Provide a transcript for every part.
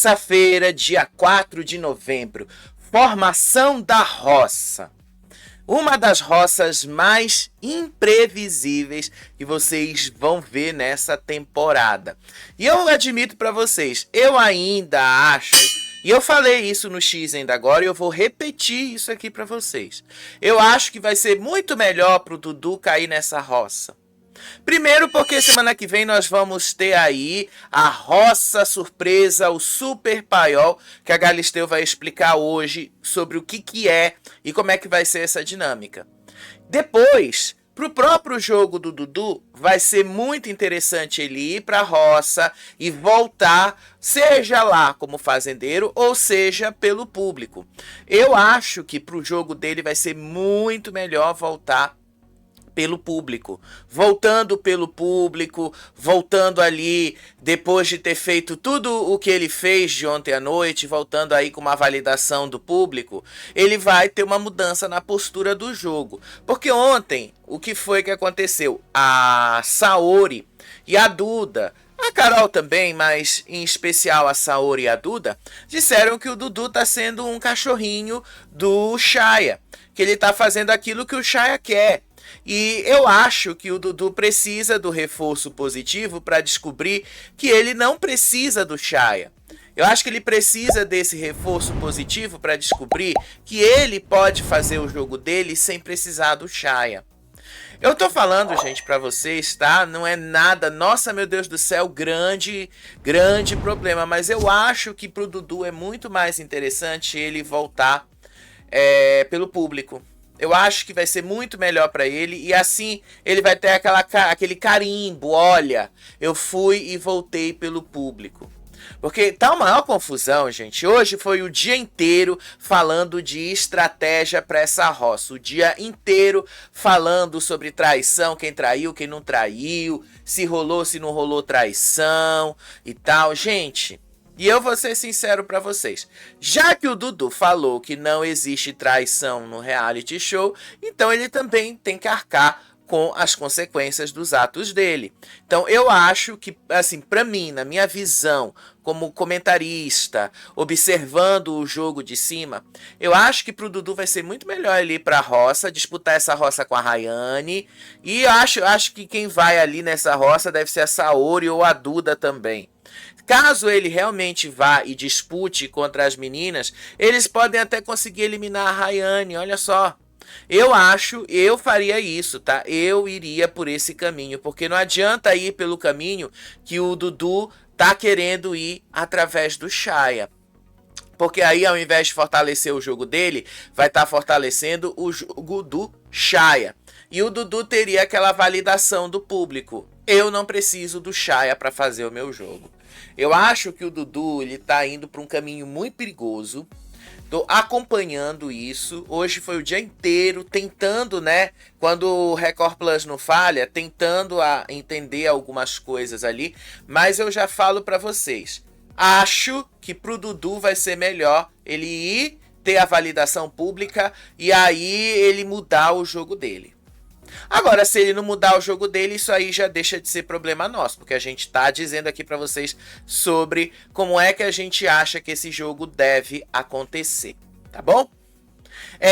Terça-feira, dia 4 de novembro, formação da roça. Uma das roças mais imprevisíveis que vocês vão ver nessa temporada. E eu admito para vocês, eu ainda acho, e eu falei isso no X ainda agora, e eu vou repetir isso aqui para vocês. Eu acho que vai ser muito melhor para o Dudu cair nessa roça. Primeiro porque semana que vem nós vamos ter aí a roça surpresa, o Super Paiol, que a Galisteu vai explicar hoje sobre o que é e como é que vai ser essa dinâmica. Depois, para o próprio jogo do Dudu, vai ser muito interessante ele ir para a roça e voltar, seja lá como fazendeiro ou seja pelo público. Eu acho que para o jogo dele vai ser muito melhor voltar pelo público, voltando pelo público, voltando ali depois de ter feito tudo o que ele fez de ontem à noite, voltando aí com uma validação do público, ele vai ter uma mudança na postura do jogo. Porque ontem, o que foi que aconteceu? A Saori e a Duda, a Carol também, mas em especial a Saori e a Duda, disseram que o Dudu tá sendo um cachorrinho do Shaya, que ele tá fazendo aquilo que o Shaya quer. E eu acho que o Dudu precisa do reforço positivo para descobrir que ele não precisa do Shaya. Eu acho que ele precisa desse reforço positivo para descobrir que ele pode fazer o jogo dele sem precisar do Shaya. Eu tô falando, gente, para vocês, tá? Não é nada, nossa, meu Deus do céu, grande problema. Mas eu acho que pro Dudu é muito mais interessante ele voltar pelo público. Eu acho que vai ser muito melhor para ele e assim ele vai ter aquele carimbo, olha, eu fui e voltei pelo público. Porque tá uma maior confusão, gente. Hoje foi o dia inteiro falando de estratégia para essa roça. O dia inteiro falando sobre traição, quem traiu, quem não traiu, se rolou, se não rolou traição e tal. Gente, e eu vou ser sincero para vocês, já que o Dudu falou que não existe traição no reality show, então ele também tem que arcar com as consequências dos atos dele. Então eu acho que, assim, para mim, na minha visão, como comentarista, observando o jogo de cima, eu acho que pro Dudu vai ser muito melhor ele ir pra roça, disputar essa roça com a Rayane, e acho que quem vai ali nessa roça deve ser a Saori ou a Duda também. Caso ele realmente vá e dispute contra as meninas, eles podem até conseguir eliminar a Rayane, olha só. Eu faria isso, tá? Eu iria por esse caminho, porque não adianta ir pelo caminho que o Dudu tá querendo ir através do Shaya. Porque aí, ao invés de fortalecer o jogo dele, vai estar fortalecendo o jogo do Shaya. E o Dudu teria aquela validação do público. Eu não preciso do Shaya para fazer o meu jogo. Eu acho que o Dudu ele tá indo para um caminho muito perigoso. Tô acompanhando isso. Hoje foi o dia inteiro tentando, né? Quando o Record Plus não falha, tentando entender algumas coisas ali. Mas eu já falo para vocês. Acho que pro Dudu vai ser melhor ele ir ter a validação pública e aí ele mudar o jogo dele. Agora, se ele não mudar o jogo dele, isso aí já deixa de ser problema nosso, porque a gente tá dizendo aqui para vocês sobre como é que a gente acha que esse jogo deve acontecer, tá bom?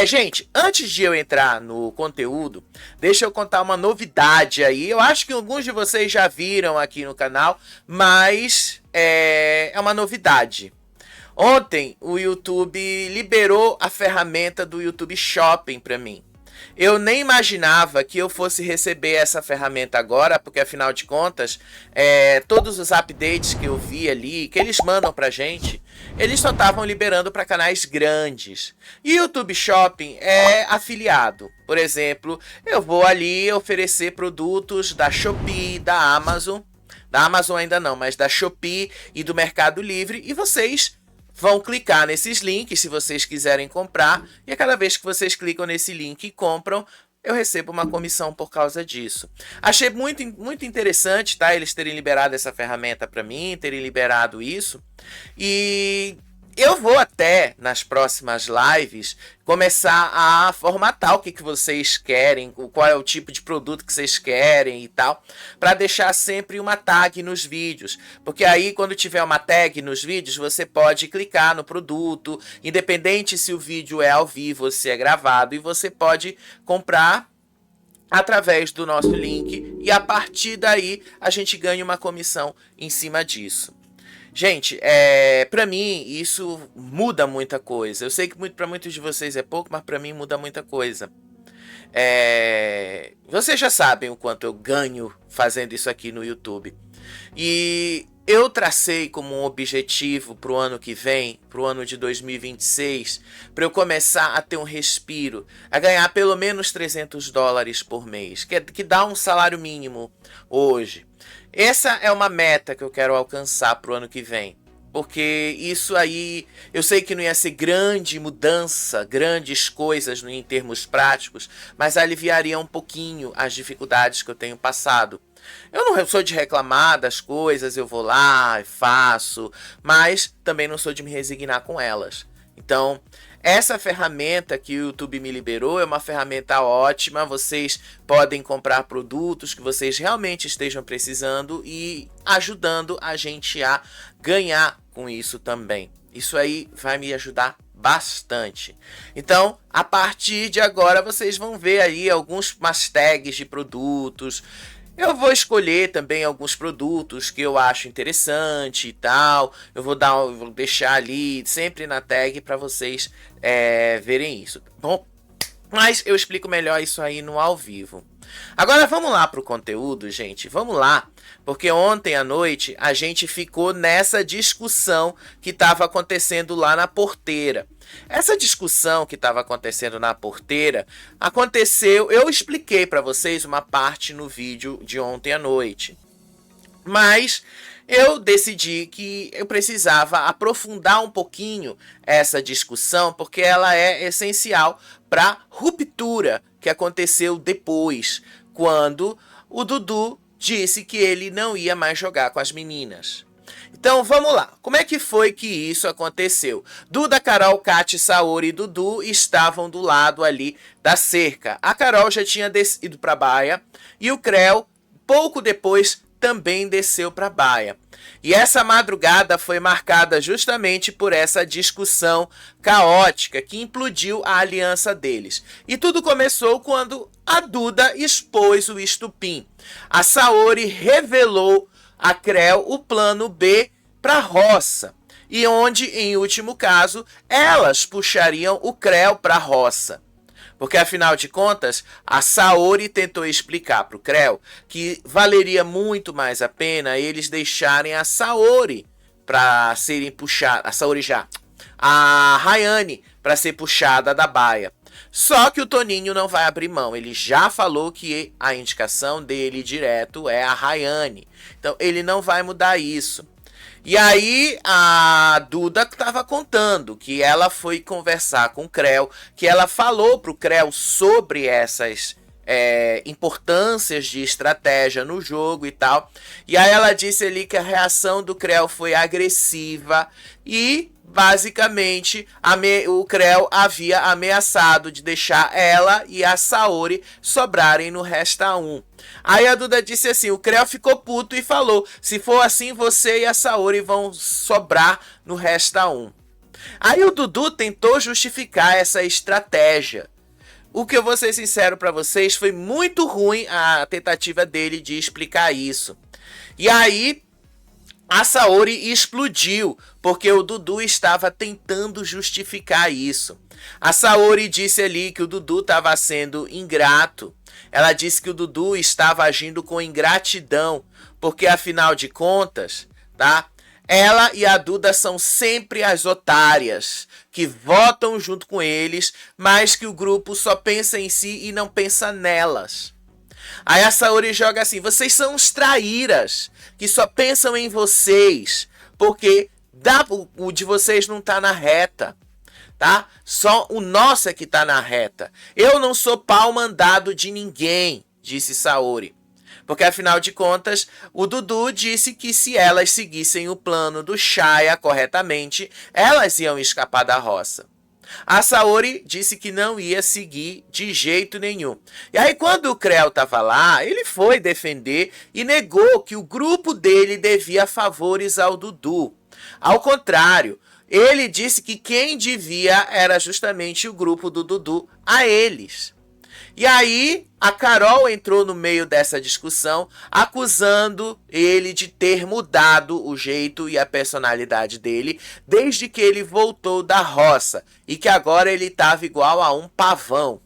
Gente, antes de eu entrar no conteúdo, deixa eu contar uma novidade aí. Eu acho que alguns de vocês já viram aqui no canal, mas é uma novidade. Ontem o YouTube liberou a ferramenta do YouTube Shopping para mim. Eu nem imaginava que eu fosse receber essa ferramenta agora, porque afinal de contas, todos os updates que eu vi ali, que eles mandam pra gente, eles só estavam liberando para canais grandes. E o YouTube Shopping é afiliado. Por exemplo, eu vou ali oferecer produtos da Shopee, da Amazon ainda não, mas da Shopee e do Mercado Livre, e vocês vão clicar nesses links se vocês quiserem comprar, e a cada vez que vocês clicam nesse link e compram, eu recebo uma comissão por causa disso. Achei muito interessante, tá? Eles terem liberado essa ferramenta para mim, terem liberado isso. E eu vou até, nas próximas lives, começar a formatar o que vocês querem, qual é o tipo de produto que vocês querem e tal, para deixar sempre uma tag nos vídeos. Porque aí, quando tiver uma tag nos vídeos, você pode clicar no produto, independente se o vídeo é ao vivo ou se é gravado, e você pode comprar através do nosso link, e a partir daí a gente ganha uma comissão em cima disso. Gente, pra mim isso muda muita coisa. Eu sei que para muitos de vocês é pouco, mas pra mim muda muita coisa. Vocês já sabem o quanto eu ganho fazendo isso aqui no YouTube. E eu tracei como um objetivo para o ano que vem, para o ano de 2026, para eu começar a ter um respiro, a ganhar pelo menos $300 por mês, que dá um salário mínimo hoje. Essa é uma meta que eu quero alcançar para o ano que vem. Porque isso aí, eu sei que não ia ser grande mudança, grandes coisas em termos práticos, mas aliviaria um pouquinho as dificuldades que eu tenho passado. Eu não sou de reclamar das coisas, eu vou lá e faço, mas também não sou de me resignar com elas. Então, essa ferramenta que o YouTube me liberou é uma ferramenta ótima. Vocês podem comprar produtos que vocês realmente estejam precisando e ajudando a gente a ganhar com isso também. Isso aí vai me ajudar bastante. Então, a partir de agora, vocês vão ver aí umas tags de produtos. Eu vou escolher também alguns produtos que eu acho interessante e tal. Eu vou deixar ali sempre na tag para vocês verem isso, tá bom? Mas eu explico melhor isso aí no ao vivo. Agora vamos lá para o conteúdo, gente. Vamos lá, porque ontem à noite a gente ficou nessa discussão que estava acontecendo lá na porteira. Essa discussão que estava acontecendo na porteira aconteceu. Eu expliquei para vocês uma parte no vídeo de ontem à noite, mas eu decidi que eu precisava aprofundar um pouquinho essa discussão, porque ela é essencial para a ruptura que aconteceu depois, quando o Dudu disse que ele não ia mais jogar com as meninas. Então vamos lá, como é que foi que isso aconteceu? Duda, Carol, Kati, Saori e Dudu estavam do lado ali da cerca. A Carol já tinha descido para a baia e o Creu, pouco depois, também desceu para a baia. E essa madrugada foi marcada justamente por essa discussão caótica que implodiu a aliança deles. E tudo começou quando a Duda expôs o estupim. A Saori revelou a Creu o plano B para a roça, e onde, em último caso, elas puxariam o Creu para a roça. Porque, afinal de contas, a Saori tentou explicar para o Creu que valeria muito mais a pena eles deixarem a Saori para serem puxadas, a Rayane para ser puxada da baia. Só que o Toninho não vai abrir mão. Ele já falou que a indicação dele direto é a Rayane. Então ele não vai mudar isso. E aí a Duda estava contando que ela foi conversar com o Creu, que ela falou para o Creu sobre essas importâncias de estratégia no jogo e tal. E aí ela disse ali que a reação do Creu foi agressiva e basicamente o Creu havia ameaçado de deixar ela e a Saori sobrarem no Resta 1. Aí a Duda disse assim, o Creu ficou puto e falou, se for assim você e a Saori vão sobrar no Resta 1. Aí o Dudu tentou justificar essa estratégia. O que eu vou ser sincero para vocês, foi muito ruim a tentativa dele de explicar isso. E aí a Saori explodiu, porque o Dudu estava tentando justificar isso. A Saori disse ali que o Dudu estava sendo ingrato. Ela disse que o Dudu estava agindo com ingratidão, porque afinal de contas, tá? Ela e a Duda são sempre as otárias, que votam junto com eles, mas que o grupo só pensa em si e não pensa nelas. Aí a Saori joga assim, vocês são os traíras, que só pensam em vocês, porque o de vocês não tá na reta, tá? Só o nosso é que tá na reta. Eu não sou pau mandado de ninguém, disse Saori. Porque, afinal de contas, o Dudu disse que se elas seguissem o plano do Shaya corretamente, elas iam escapar da roça. A Saori disse que não ia seguir de jeito nenhum. E aí, quando o Creu estava lá, ele foi defender e negou que o grupo dele devia favores ao Dudu. Ao contrário, ele disse que quem devia era justamente o grupo do Dudu a eles. E aí, a Carol entrou no meio dessa discussão, acusando ele de ter mudado o jeito e a personalidade dele desde que ele voltou da roça e que agora ele estava igual a um pavão.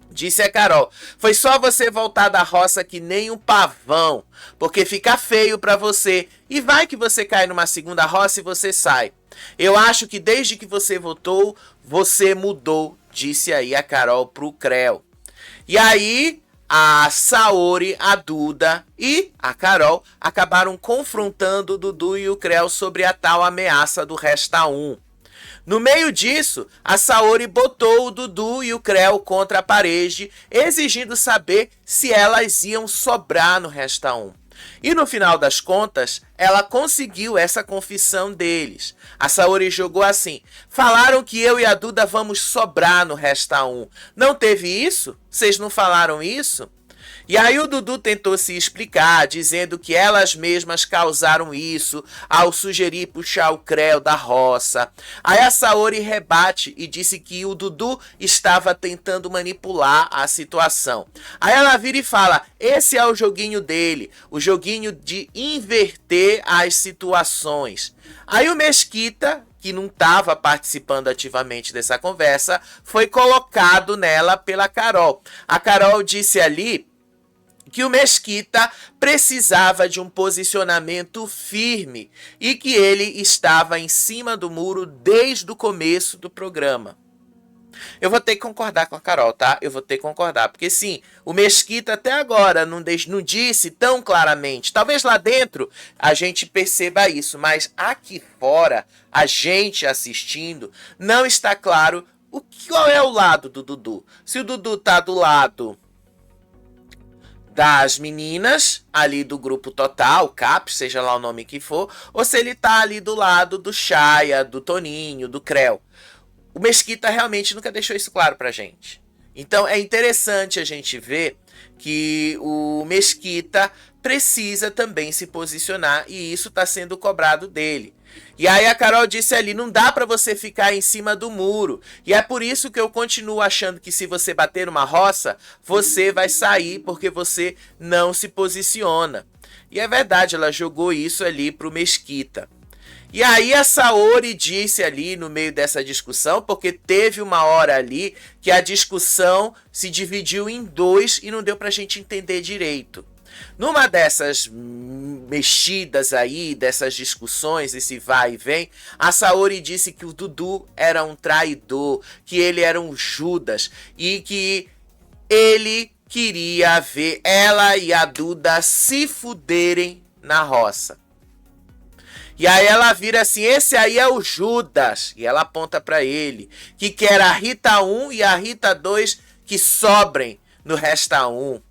Disse a Carol: foi só você voltar da roça que nem um pavão, porque fica feio pra você e vai que você cai numa segunda roça e você sai. Eu acho que desde que você voltou, você mudou, disse aí a Carol pro Creu. E aí, a Saori, a Duda e a Carol acabaram confrontando o Dudu e o Creu sobre a tal ameaça do Resta 1. No meio disso, a Saori botou o Dudu e o Creu contra a parede, exigindo saber se elas iam sobrar no Resta 1. E no final das contas, ela conseguiu essa confissão deles. A Saori jogou assim: falaram que eu e a Duda vamos sobrar no Resta 1. Não teve isso? Vocês não falaram isso? E aí o Dudu tentou se explicar, dizendo que elas mesmas causaram isso ao sugerir puxar o Creu da roça. Aí a Saori rebate e disse que o Dudu estava tentando manipular a situação. Aí ela vira e fala: esse é o joguinho dele, o joguinho de inverter as situações. Aí o Mesquita, que não estava participando ativamente dessa conversa, foi colocado nela pela Carol. A Carol disse ali que o Mesquita precisava de um posicionamento firme e que ele estava em cima do muro desde o começo do programa. Eu vou ter que concordar com a Carol, tá? Eu vou ter que concordar, porque sim, o Mesquita até agora não disse tão claramente. Talvez lá dentro a gente perceba isso, mas aqui fora, a gente assistindo, não está claro qual é o lado do Dudu. Se o Dudu tá do lado das meninas, ali do grupo total, CAP, seja lá o nome que for, ou se ele tá ali do lado do Shaya, do Toninho, do Creu. O Mesquita realmente nunca deixou isso claro pra gente. Então é interessante a gente ver que o Mesquita precisa também se posicionar e isso está sendo cobrado dele. E aí a Carol disse ali: não dá para você ficar em cima do muro. E é por isso que eu continuo achando que se você bater numa roça, você vai sair porque você não se posiciona. E é verdade, ela jogou isso ali pro Mesquita. E aí a Saori disse ali no meio dessa discussão, porque teve uma hora ali que a discussão se dividiu em dois e não deu pra gente entender direito. Numa dessas mexidas aí, dessas discussões, esse vai e vem, a Saori disse que o Dudu era um traidor, que ele era um Judas e que ele queria ver ela e a Duda se fuderem na roça. E aí ela vira assim: esse aí é o Judas. E ela aponta pra ele, que quer a Rita 1 e a Rita 2 que sobrem no Resta 1.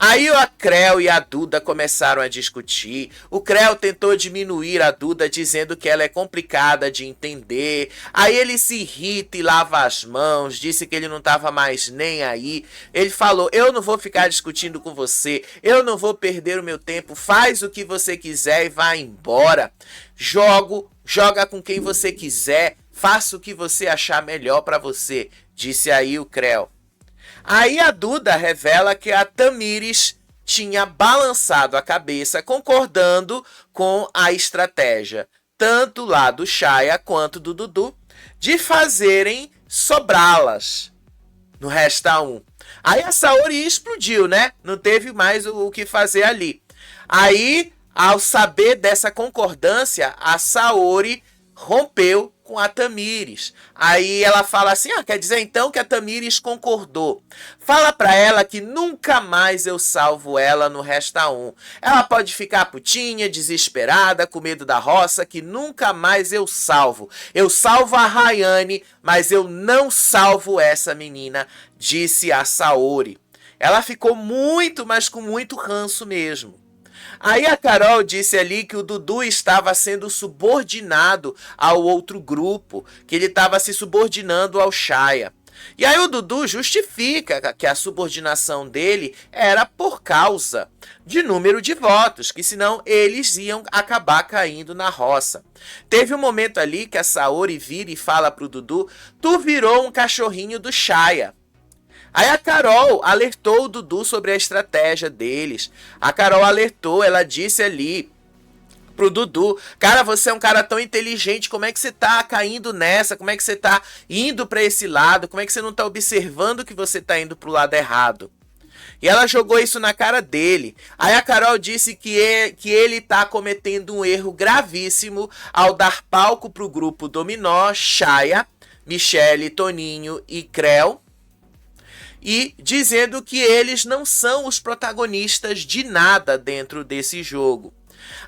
Aí a Creu e a Duda começaram a discutir. O Creu tentou diminuir a Duda, dizendo que ela é complicada de entender. Aí ele se irrita e lava as mãos, disse que ele não estava mais nem aí. Ele falou: eu não vou ficar discutindo com você, eu não vou perder o meu tempo, faz o que você quiser e vá embora. Joga com quem você quiser, faça o que você achar melhor para você, disse aí o Creu. Aí a Duda revela que a Tamires tinha balançado a cabeça, concordando com a estratégia, tanto lá do Shaya quanto do Dudu, de fazerem sobrá-las no Resta 1. Aí a Saori explodiu, né? Não teve mais o que fazer ali. Aí, ao saber dessa concordância, a Saori rompeu com a Tamires. Aí ela fala assim: quer dizer então que a Tamires concordou. Fala pra ela que nunca mais eu salvo ela no Resta 1. Ela pode ficar putinha, desesperada, com medo da roça, que nunca mais eu salvo. Eu salvo a Rayane, mas eu não salvo essa menina, disse a Saori. Ela ficou muito, mas com muito ranço mesmo. Aí a Carol disse ali que o Dudu estava sendo subordinado ao outro grupo, que ele estava se subordinando ao Chaya. E aí o Dudu justifica que a subordinação dele era por causa de número de votos, que senão eles iam acabar caindo na roça. Teve um momento ali que a Saori vira e fala pro Dudu: tu virou um cachorrinho do Chaya. Aí a Carol alertou o Dudu sobre a estratégia deles. A Carol alertou, ela disse ali pro Dudu: cara, você é um cara tão inteligente, como é que você tá caindo nessa? Como é que você tá indo pra esse lado? Como é que você não tá observando que você tá indo pro lado errado? E ela jogou isso na cara dele. Aí a Carol disse que ele tá cometendo um erro gravíssimo ao dar palco pro grupo Dominó, Chaya, Michele, Toninho e Creu, e dizendo que eles não são os protagonistas de nada dentro desse jogo.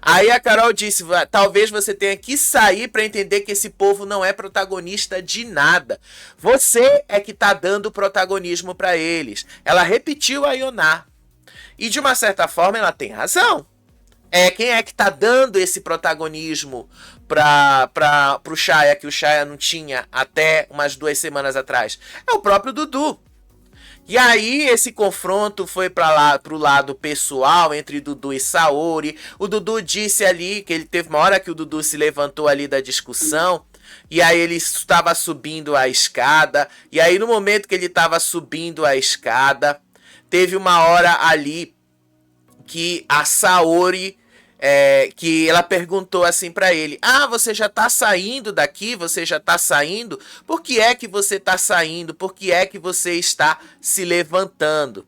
Aí a Carol disse: talvez você tenha que sair para entender que esse povo não é protagonista de nada. Você é que tá dando protagonismo para eles. Ela repetiu a Ioná. E de uma certa forma ela tem razão. Quem é que tá dando esse protagonismo pro Chaya, que o Chaya não tinha até umas 2 semanas atrás? É o próprio Dudu. E aí esse confronto foi pro lado pessoal entre Dudu e Saori. O Dudu disse ali que ele teve uma hora que o Dudu se levantou ali da discussão. E aí ele estava subindo a escada. E aí no momento que ele estava subindo a escada, teve uma hora ali que a Saori... que ela perguntou assim pra ele: ah, você já tá saindo daqui? Você já tá saindo? Por que é que você tá saindo? Por que é que você está se levantando?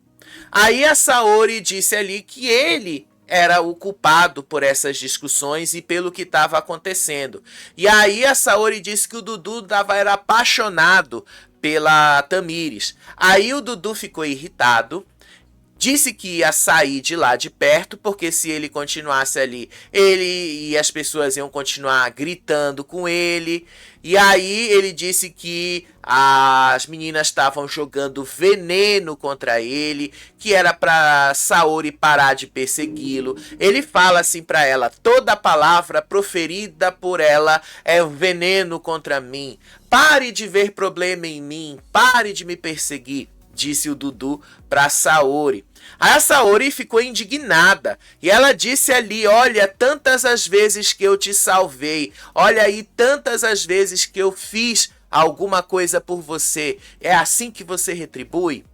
Aí a Saori disse ali que ele era o culpado por essas discussões e pelo que estava acontecendo. E aí a Saori disse que o Dudu era apaixonado pela Tamires. Aí o Dudu ficou irritado. Disse que ia sair de lá de perto, porque se ele continuasse ali, ele e as pessoas iam continuar gritando com ele. E aí ele disse que as meninas estavam jogando veneno contra ele, que era pra Saori parar de persegui-lo. Ele fala assim pra ela: toda palavra proferida por ela é veneno contra mim. Pare de ver problema em mim, pare de me perseguir, disse o Dudu pra Saori. Aí a Saori ficou indignada e ela disse ali: olha, tantas as vezes que eu te salvei, olha aí tantas as vezes que eu fiz alguma coisa por você, é assim que você retribui?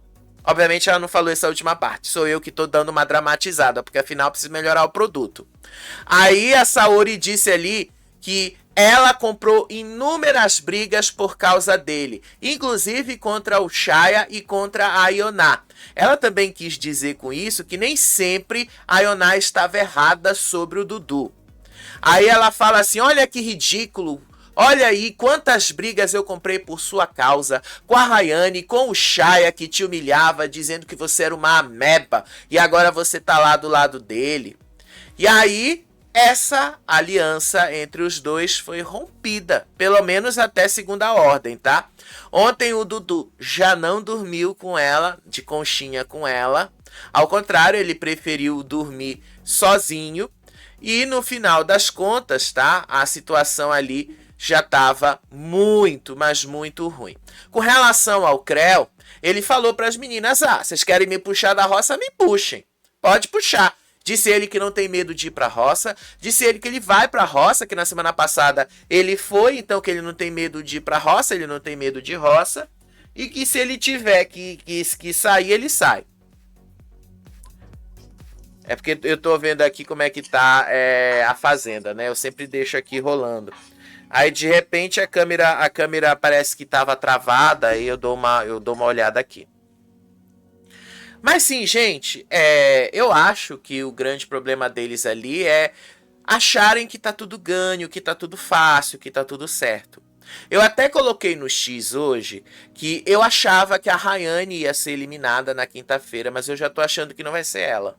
Obviamente ela não falou essa última parte, sou eu que tô dando uma dramatizada, porque afinal preciso melhorar o produto. Aí a Saori disse ali que ela comprou inúmeras brigas por causa dele, inclusive contra o Chaya e contra a Ioná. Ela também quis dizer com isso que nem sempre a Ioná estava errada sobre o Dudu. Aí ela fala assim: olha que ridículo, olha aí quantas brigas eu comprei por sua causa, com a Rayane, com o Chaya que te humilhava, dizendo que você era uma ameba, e agora você tá lá do lado dele. E aí essa aliança entre os dois foi rompida, pelo menos até segunda ordem, tá? Ontem o Dudu já não dormiu com ela, de conchinha com ela. Ao contrário, ele preferiu dormir sozinho. E no final das contas, tá? A situação ali já estava muito, mas muito ruim. Com relação ao Creu, ele falou para as meninas: ah, vocês querem me puxar da roça? Me puxem. Pode puxar. Disse ele que não tem medo de ir pra roça. Disse ele que ele vai pra roça, que na semana passada ele foi, então que ele não tem medo de ir pra roça, ele não tem medo de roça. E que se ele tiver que sair, ele sai. É porque eu tô vendo aqui como é que tá a fazenda, né? Eu sempre deixo aqui rolando. Aí de repente a câmera parece que tava travada e eu dou uma olhada aqui. Mas sim, gente, eu acho que o grande problema deles ali é acharem que tá tudo ganho, que tá tudo fácil, que tá tudo certo. Eu até coloquei no X hoje que eu achava que a Rayane ia ser eliminada na quinta-feira, mas eu já tô achando que não vai ser ela.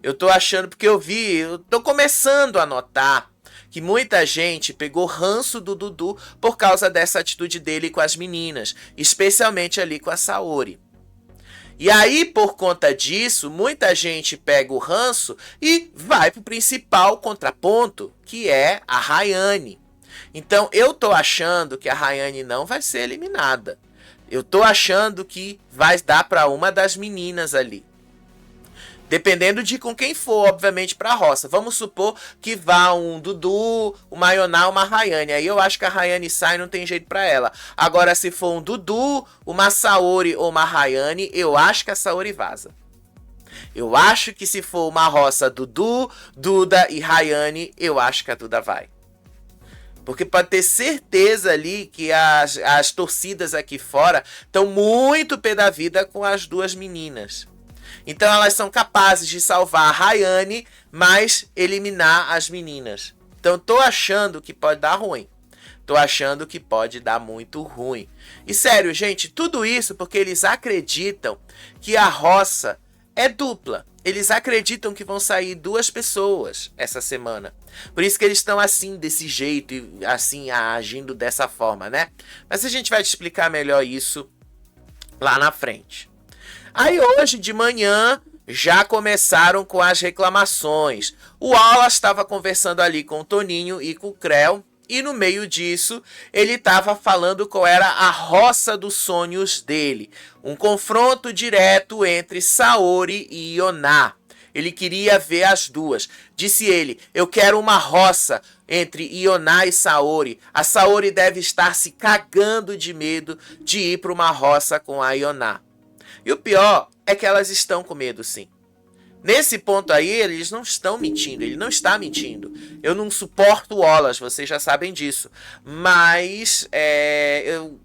Eu tô achando porque eu tô começando a notar que muita gente pegou ranço do Dudu por causa dessa atitude dele com as meninas, especialmente ali com a Saori. E aí, por conta disso, muita gente pega o ranço e vai pro principal contraponto, que é a Rayane. Então, eu tô achando que a Rayane não vai ser eliminada. Eu tô achando que vai dar para uma das meninas ali. Dependendo de com quem for, obviamente, para a roça. Vamos supor que vá um Dudu, uma Ioná, uma Rayane. Aí eu acho que a Rayane sai, não tem jeito para ela. Agora, se for um Dudu, uma Saori ou uma Rayane, eu acho que a Saori vaza. Eu acho que se for uma roça Dudu, Duda e Rayane, eu acho que a Duda vai. Porque pode ter certeza ali que as torcidas aqui fora estão muito pé da vida com as duas meninas. Então elas são capazes de salvar a Rayane, mas eliminar as meninas. Então tô achando que pode dar ruim. Tô achando que pode dar muito ruim. E sério, gente, tudo isso porque eles acreditam que a roça é dupla. Eles acreditam que vão sair 2 pessoas essa semana. Por isso que eles estão assim, desse jeito, e assim, agindo dessa forma, né? Mas a gente vai te explicar melhor isso lá na frente. Aí hoje de manhã já começaram com as reclamações. O Wallace estava conversando ali com o Toninho e com o Creu. E no meio disso, ele estava falando qual era a roça dos sonhos dele. Um confronto direto entre Saori e Ioná. Ele queria ver as duas. Disse ele, eu quero uma roça entre Ioná e Saori. A Saori deve estar se cagando de medo de ir para uma roça com a Ioná. E o pior é que elas estão com medo, sim. Nesse ponto aí, eles não estão mentindo. Ele não está mentindo. Eu não suporto o Wallace, vocês já sabem disso. Mas eu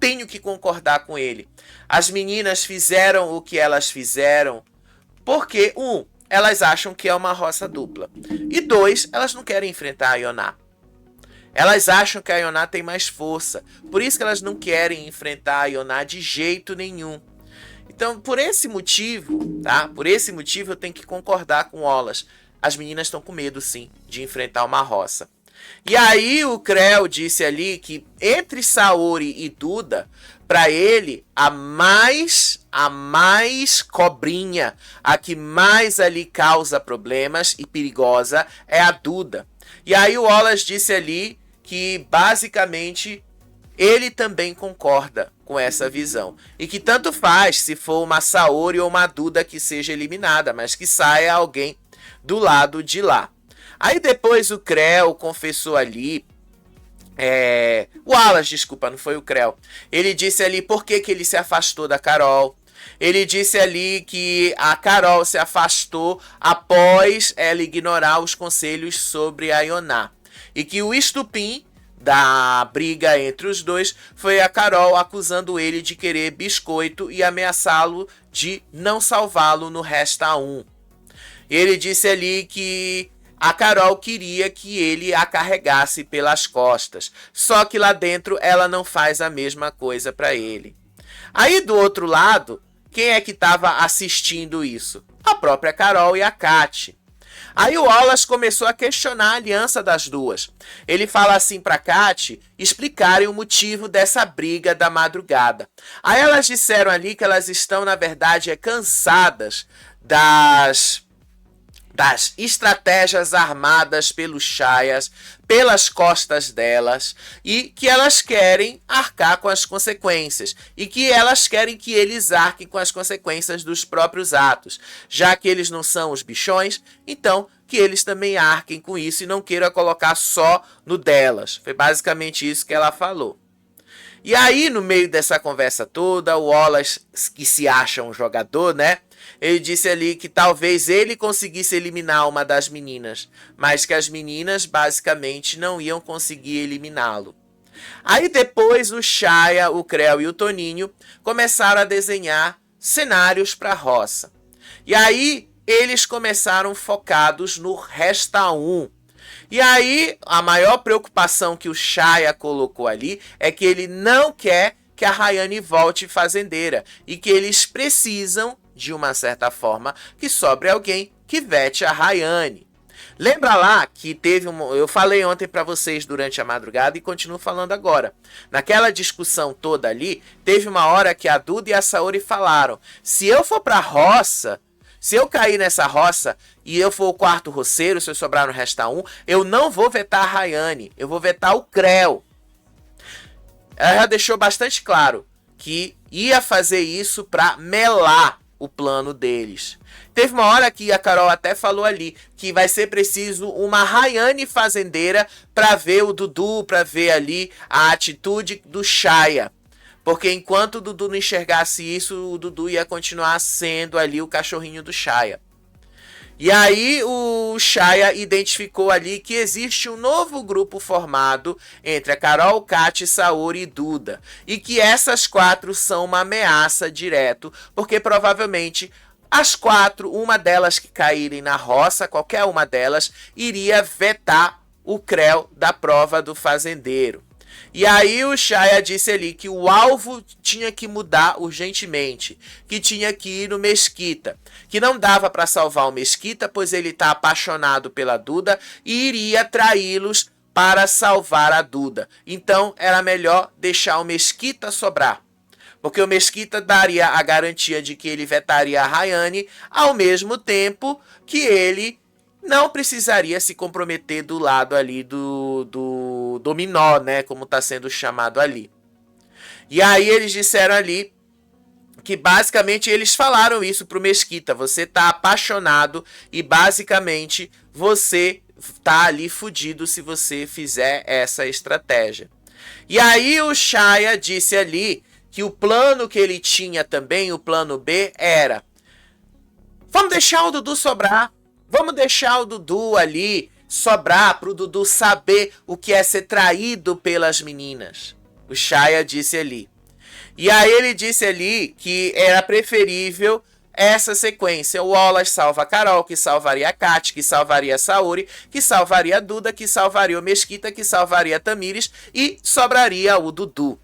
tenho que concordar com ele. As meninas fizeram o que elas fizeram porque, elas acham que é uma roça dupla. E 2, elas não querem enfrentar a Ioná. Elas acham que a Ioná tem mais força. Por isso que elas não querem enfrentar a Ioná de jeito nenhum. Então, por esse motivo, tá? Por esse motivo eu tenho que concordar com o Wallace. As meninas estão com medo, sim, de enfrentar uma roça. E aí o Creu disse ali que entre Saori e Duda, para ele, a mais cobrinha, a que mais ali causa problemas e perigosa é a Duda. E aí o Wallace disse ali que basicamente ele também concorda com essa visão. E que tanto faz se for uma Saori ou uma Duda que seja eliminada, mas que saia alguém do lado de lá. Aí depois o Creu confessou ali. O Wallace, desculpa, não foi o Creu. Ele disse ali por que ele se afastou da Carol. Ele disse ali que a Carol se afastou após ela ignorar os conselhos sobre a Ioná. E que o estupim da briga entre os dois foi a Carol acusando ele de querer biscoito e ameaçá-lo de não salvá-lo no Resta 1. Ele disse ali que a Carol queria que ele a carregasse pelas costas, só que lá dentro ela não faz a mesma coisa para ele. Aí do outro lado, quem é que estava assistindo isso? A própria Carol e a Kati. Aí o Wallace começou a questionar a aliança das duas. Ele fala assim para Kati explicarem o motivo dessa briga da madrugada. Aí elas disseram ali que elas estão, na verdade, cansadas das estratégias armadas pelos Chayas, pelas costas delas, e que elas querem arcar com as consequências, e que elas querem que eles arquem com as consequências dos próprios atos, já que eles não são os bichões, então que eles também arquem com isso e não queiram colocar só no delas. Foi basicamente isso que ela falou. E aí, no meio dessa conversa toda, o Wallace, que se acha um jogador, né? Ele disse ali que talvez ele conseguisse eliminar uma das meninas, mas que as meninas basicamente não iam conseguir eliminá-lo. Aí depois o Chaya, o Creu e o Toninho começaram a desenhar cenários para a roça. E aí eles começaram focados no Resta 1. E aí a maior preocupação que o Chaya colocou ali é que ele não quer que a Rayane volte fazendeira e que eles precisam, de uma certa forma, que sobre alguém que vete a Rayane. Lembra lá que teve eu falei ontem para vocês durante a madrugada e continuo falando agora. Naquela discussão toda ali, teve uma hora que a Duda e a Saori falaram: se eu for pra roça, se eu cair nessa roça e eu for o quarto roceiro, se eu sobrar no Resta 1, eu não vou vetar a Rayane, eu vou vetar o Creu. Ela já deixou bastante claro que ia fazer isso pra melar o plano deles. Teve uma hora que a Carol até falou ali que vai ser preciso uma Rayane fazendeira para ver o Dudu, para ver ali a atitude do Shaya. Porque enquanto o Dudu não enxergasse isso, o Dudu ia continuar sendo ali o cachorrinho do Shaya. E aí o Shaya identificou ali que existe um novo grupo formado entre a Carol, Kátia, Saori e Duda. E que essas quatro são uma ameaça direto, porque provavelmente as quatro, uma delas que caírem na roça, qualquer uma delas, iria vetar o Creu da prova do fazendeiro. E aí o Shaya disse ali que o alvo tinha que mudar urgentemente, que tinha que ir no Mesquita, que não dava para salvar o Mesquita, pois ele está apaixonado pela Duda e iria traí-los para salvar a Duda. Então era melhor deixar o Mesquita sobrar, porque o Mesquita daria a garantia de que ele vetaria a Rayane, ao mesmo tempo que ele não precisaria se comprometer do lado ali do dominó, né, como está sendo chamado ali. E aí eles disseram ali que basicamente eles falaram isso pro Mesquita: você está apaixonado e basicamente você tá ali fudido se você fizer essa estratégia. E aí o Shaya disse ali que o plano que ele tinha também, o plano B, era: vamos deixar o Dudu sobrar. Vamos deixar o Dudu ali sobrar para o Dudu saber o que é ser traído pelas meninas. O Shaya disse ali. E aí ele disse ali que era preferível essa sequência: o Wallace salva a Carol, que salvaria a Kátia, que salvaria a Saori, que salvaria a Duda, que salvaria o Mesquita, que salvaria a Tamires e sobraria o Dudu.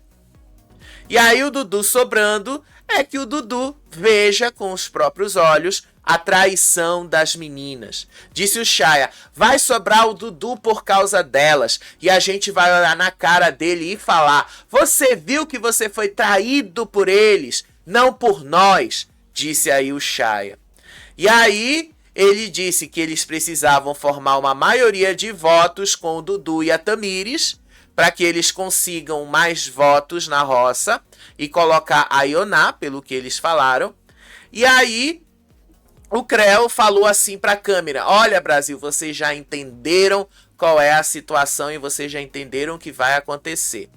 E aí o Dudu sobrando é que o Dudu veja com os próprios olhos a traição das meninas. Disse o Shaya: vai sobrar o Dudu por causa delas. E a gente vai olhar na cara dele e falar: você viu que você foi traído por eles, não por nós. Disse aí o Shaya. E aí ele disse que eles precisavam formar uma maioria de votos com o Dudu e a Tamires, para que eles consigam mais votos na roça e colocar a Ioná, pelo que eles falaram. E aí o Creu falou assim para a câmera: olha, Brasil, vocês já entenderam qual é a situação e vocês já entenderam o que vai acontecer.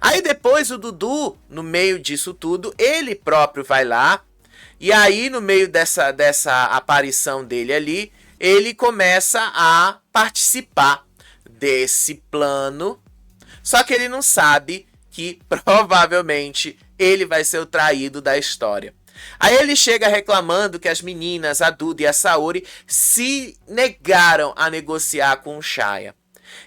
Aí depois o Dudu, no meio disso tudo, ele próprio vai lá, e aí no meio dessa aparição dele ali, ele começa a participar desse plano, só que ele não sabe que provavelmente ele vai ser o traído da história. Aí ele chega reclamando que as meninas, a Duda e a Saori, se negaram a negociar com o Shaya.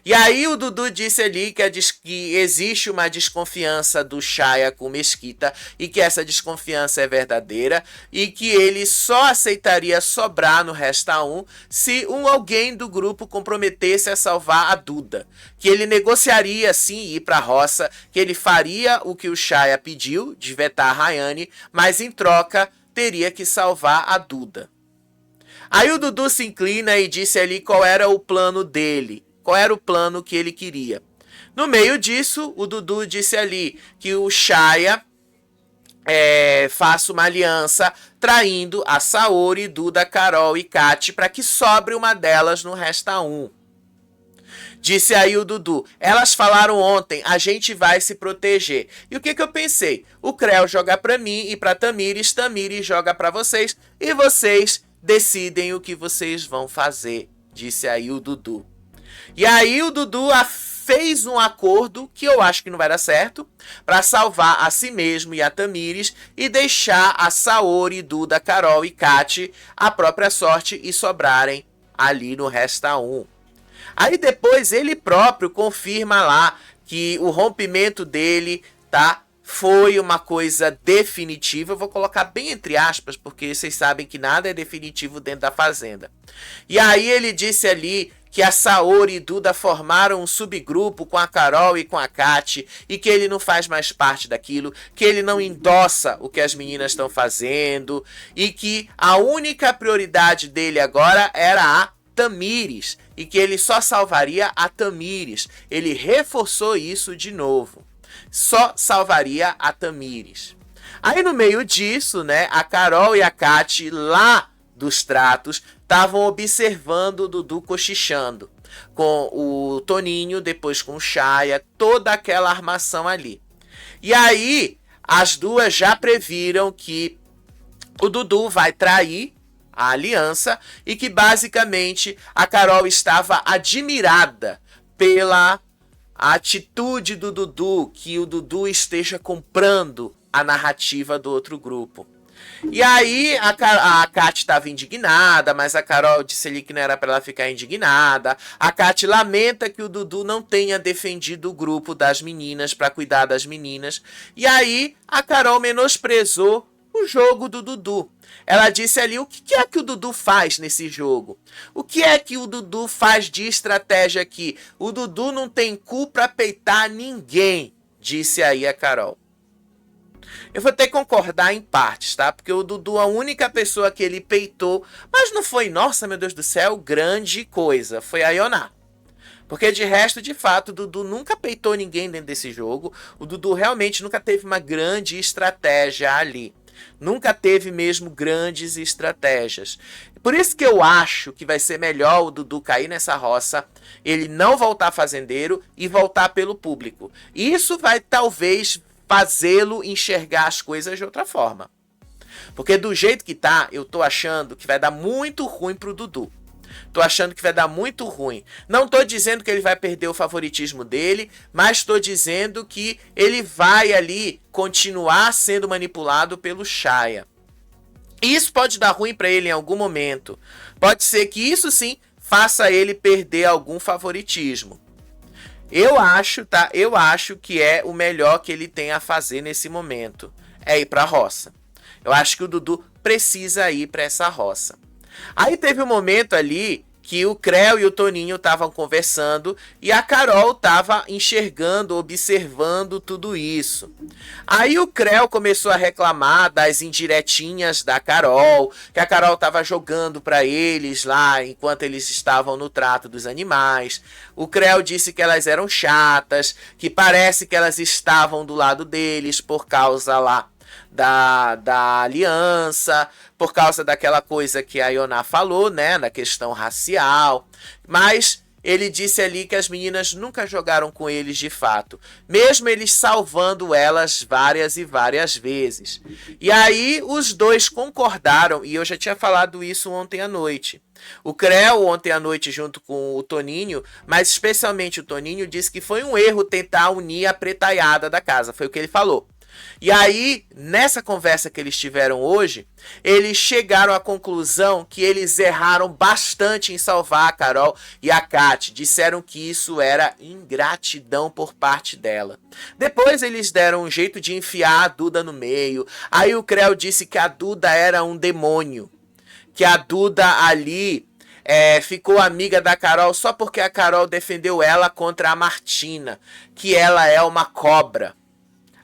E aí o Dudu disse ali que existe uma desconfiança do Shaya com o Mesquita e que essa desconfiança é verdadeira e que ele só aceitaria sobrar no Resta 1 se alguém do grupo comprometesse a salvar a Duda. Que ele negociaria sim ir para a roça, que ele faria o que o Shaya pediu, de vetar a Rayane, mas em troca teria que salvar a Duda. Aí o Dudu se inclina e disse ali qual era o plano dele. Qual era o plano que ele queria? No meio disso, o Dudu disse ali que o Shaya faça uma aliança traindo a Saori, Duda, Carol e Kátia para que sobre uma delas no Resta 1. Disse aí o Dudu: elas falaram ontem, a gente vai se proteger. E o que eu pensei? O Creu joga para mim e para Tamires, Tamires joga para vocês e vocês decidem o que vocês vão fazer. Disse aí o Dudu. E aí o Dudu fez um acordo, que eu acho que não vai dar certo, para salvar a si mesmo e a Tamires e deixar a Saori, Duda, Carol e Kátia à própria sorte e sobrarem ali no Resta 1. Aí depois ele próprio confirma lá que o rompimento dele tá foi uma coisa definitiva. Eu vou colocar bem entre aspas, porque vocês sabem que nada é definitivo dentro da fazenda. E aí ele disse ali que a Saori e Duda formaram um subgrupo com a Carol e com a Kati, e que ele não faz mais parte daquilo, que ele não endossa o que as meninas estão fazendo, e que a única prioridade dele agora era a Tamires, e que ele só salvaria a Tamires. Ele reforçou isso de novo. Só salvaria a Tamires. Aí no meio disso, né, a Carol e a Kati lá dos tratos estavam observando o Dudu cochichando com o Toninho, depois com o Chaya, toda aquela armação ali. E aí as duas já previram que o Dudu vai trair a aliança e que basicamente a Carol estava admirada pela atitude do Dudu, que o Dudu esteja comprando a narrativa do outro grupo. E aí a Kati estava indignada, mas a Carol disse ali que não era para ela ficar indignada. A Kati lamenta que o Dudu não tenha defendido o grupo das meninas para cuidar das meninas. E aí a Carol menosprezou o jogo do Dudu. Ela disse ali o que é que o Dudu faz nesse jogo. O que é que o Dudu faz de estratégia aqui? O Dudu não tem cu para peitar ninguém, disse aí a Carol. Eu vou ter que concordar em partes, tá? Porque o Dudu, a única pessoa que ele peitou, mas não foi, nossa, meu Deus do céu, grande coisa, foi a Ioná. Porque de resto, de fato, o Dudu nunca peitou ninguém dentro desse jogo. O Dudu realmente nunca teve uma grande estratégia ali. Nunca teve mesmo grandes estratégias. Por isso que eu acho que vai ser melhor o Dudu cair nessa roça, ele não voltar fazendeiro e voltar pelo público. Isso vai talvez fazê-lo enxergar as coisas de outra forma. Porque do jeito que tá, eu tô achando que vai dar muito ruim pro Dudu. Tô achando que vai dar muito ruim. Não tô dizendo que ele vai perder o favoritismo dele, mas tô dizendo que ele vai ali continuar sendo manipulado pelo Chaya. Isso pode dar ruim para ele em algum momento. Pode ser que isso sim faça ele perder algum favoritismo. Eu acho, tá? Eu acho que é o melhor que ele tem a fazer nesse momento. É ir pra roça. Eu acho que o Dudu precisa ir pra essa roça. Aí teve um momento ali que o Creu e o Toninho estavam conversando e a Carol estava enxergando, observando tudo isso. Aí o Creu começou a reclamar das indiretinhas da Carol, que a Carol estava jogando para eles lá enquanto eles estavam no trato dos animais. O Creu disse que elas eram chatas, que parece que elas estavam do lado deles por causa lá da aliança, por causa daquela coisa que a Ioná falou, né, na questão racial, mas ele disse ali que as meninas nunca jogaram com eles de fato, mesmo eles salvando elas várias e várias vezes. E aí os dois concordaram, e eu já tinha falado isso ontem à noite. O Creu ontem à noite junto com o Toninho, mas especialmente o Toninho, disse que foi um erro tentar unir a pretaiada da casa, foi o que ele falou. E aí, nessa conversa que eles tiveram hoje, eles chegaram à conclusão que eles erraram bastante em salvar a Carol e a Kati. Disseram que isso era ingratidão por parte dela. Depois eles deram um jeito de enfiar a Duda no meio. Aí o Creu disse que a Duda era um demônio. Que a Duda ali ficou amiga da Carol só porque a Carol defendeu ela contra a Martina. Que ela é uma cobra.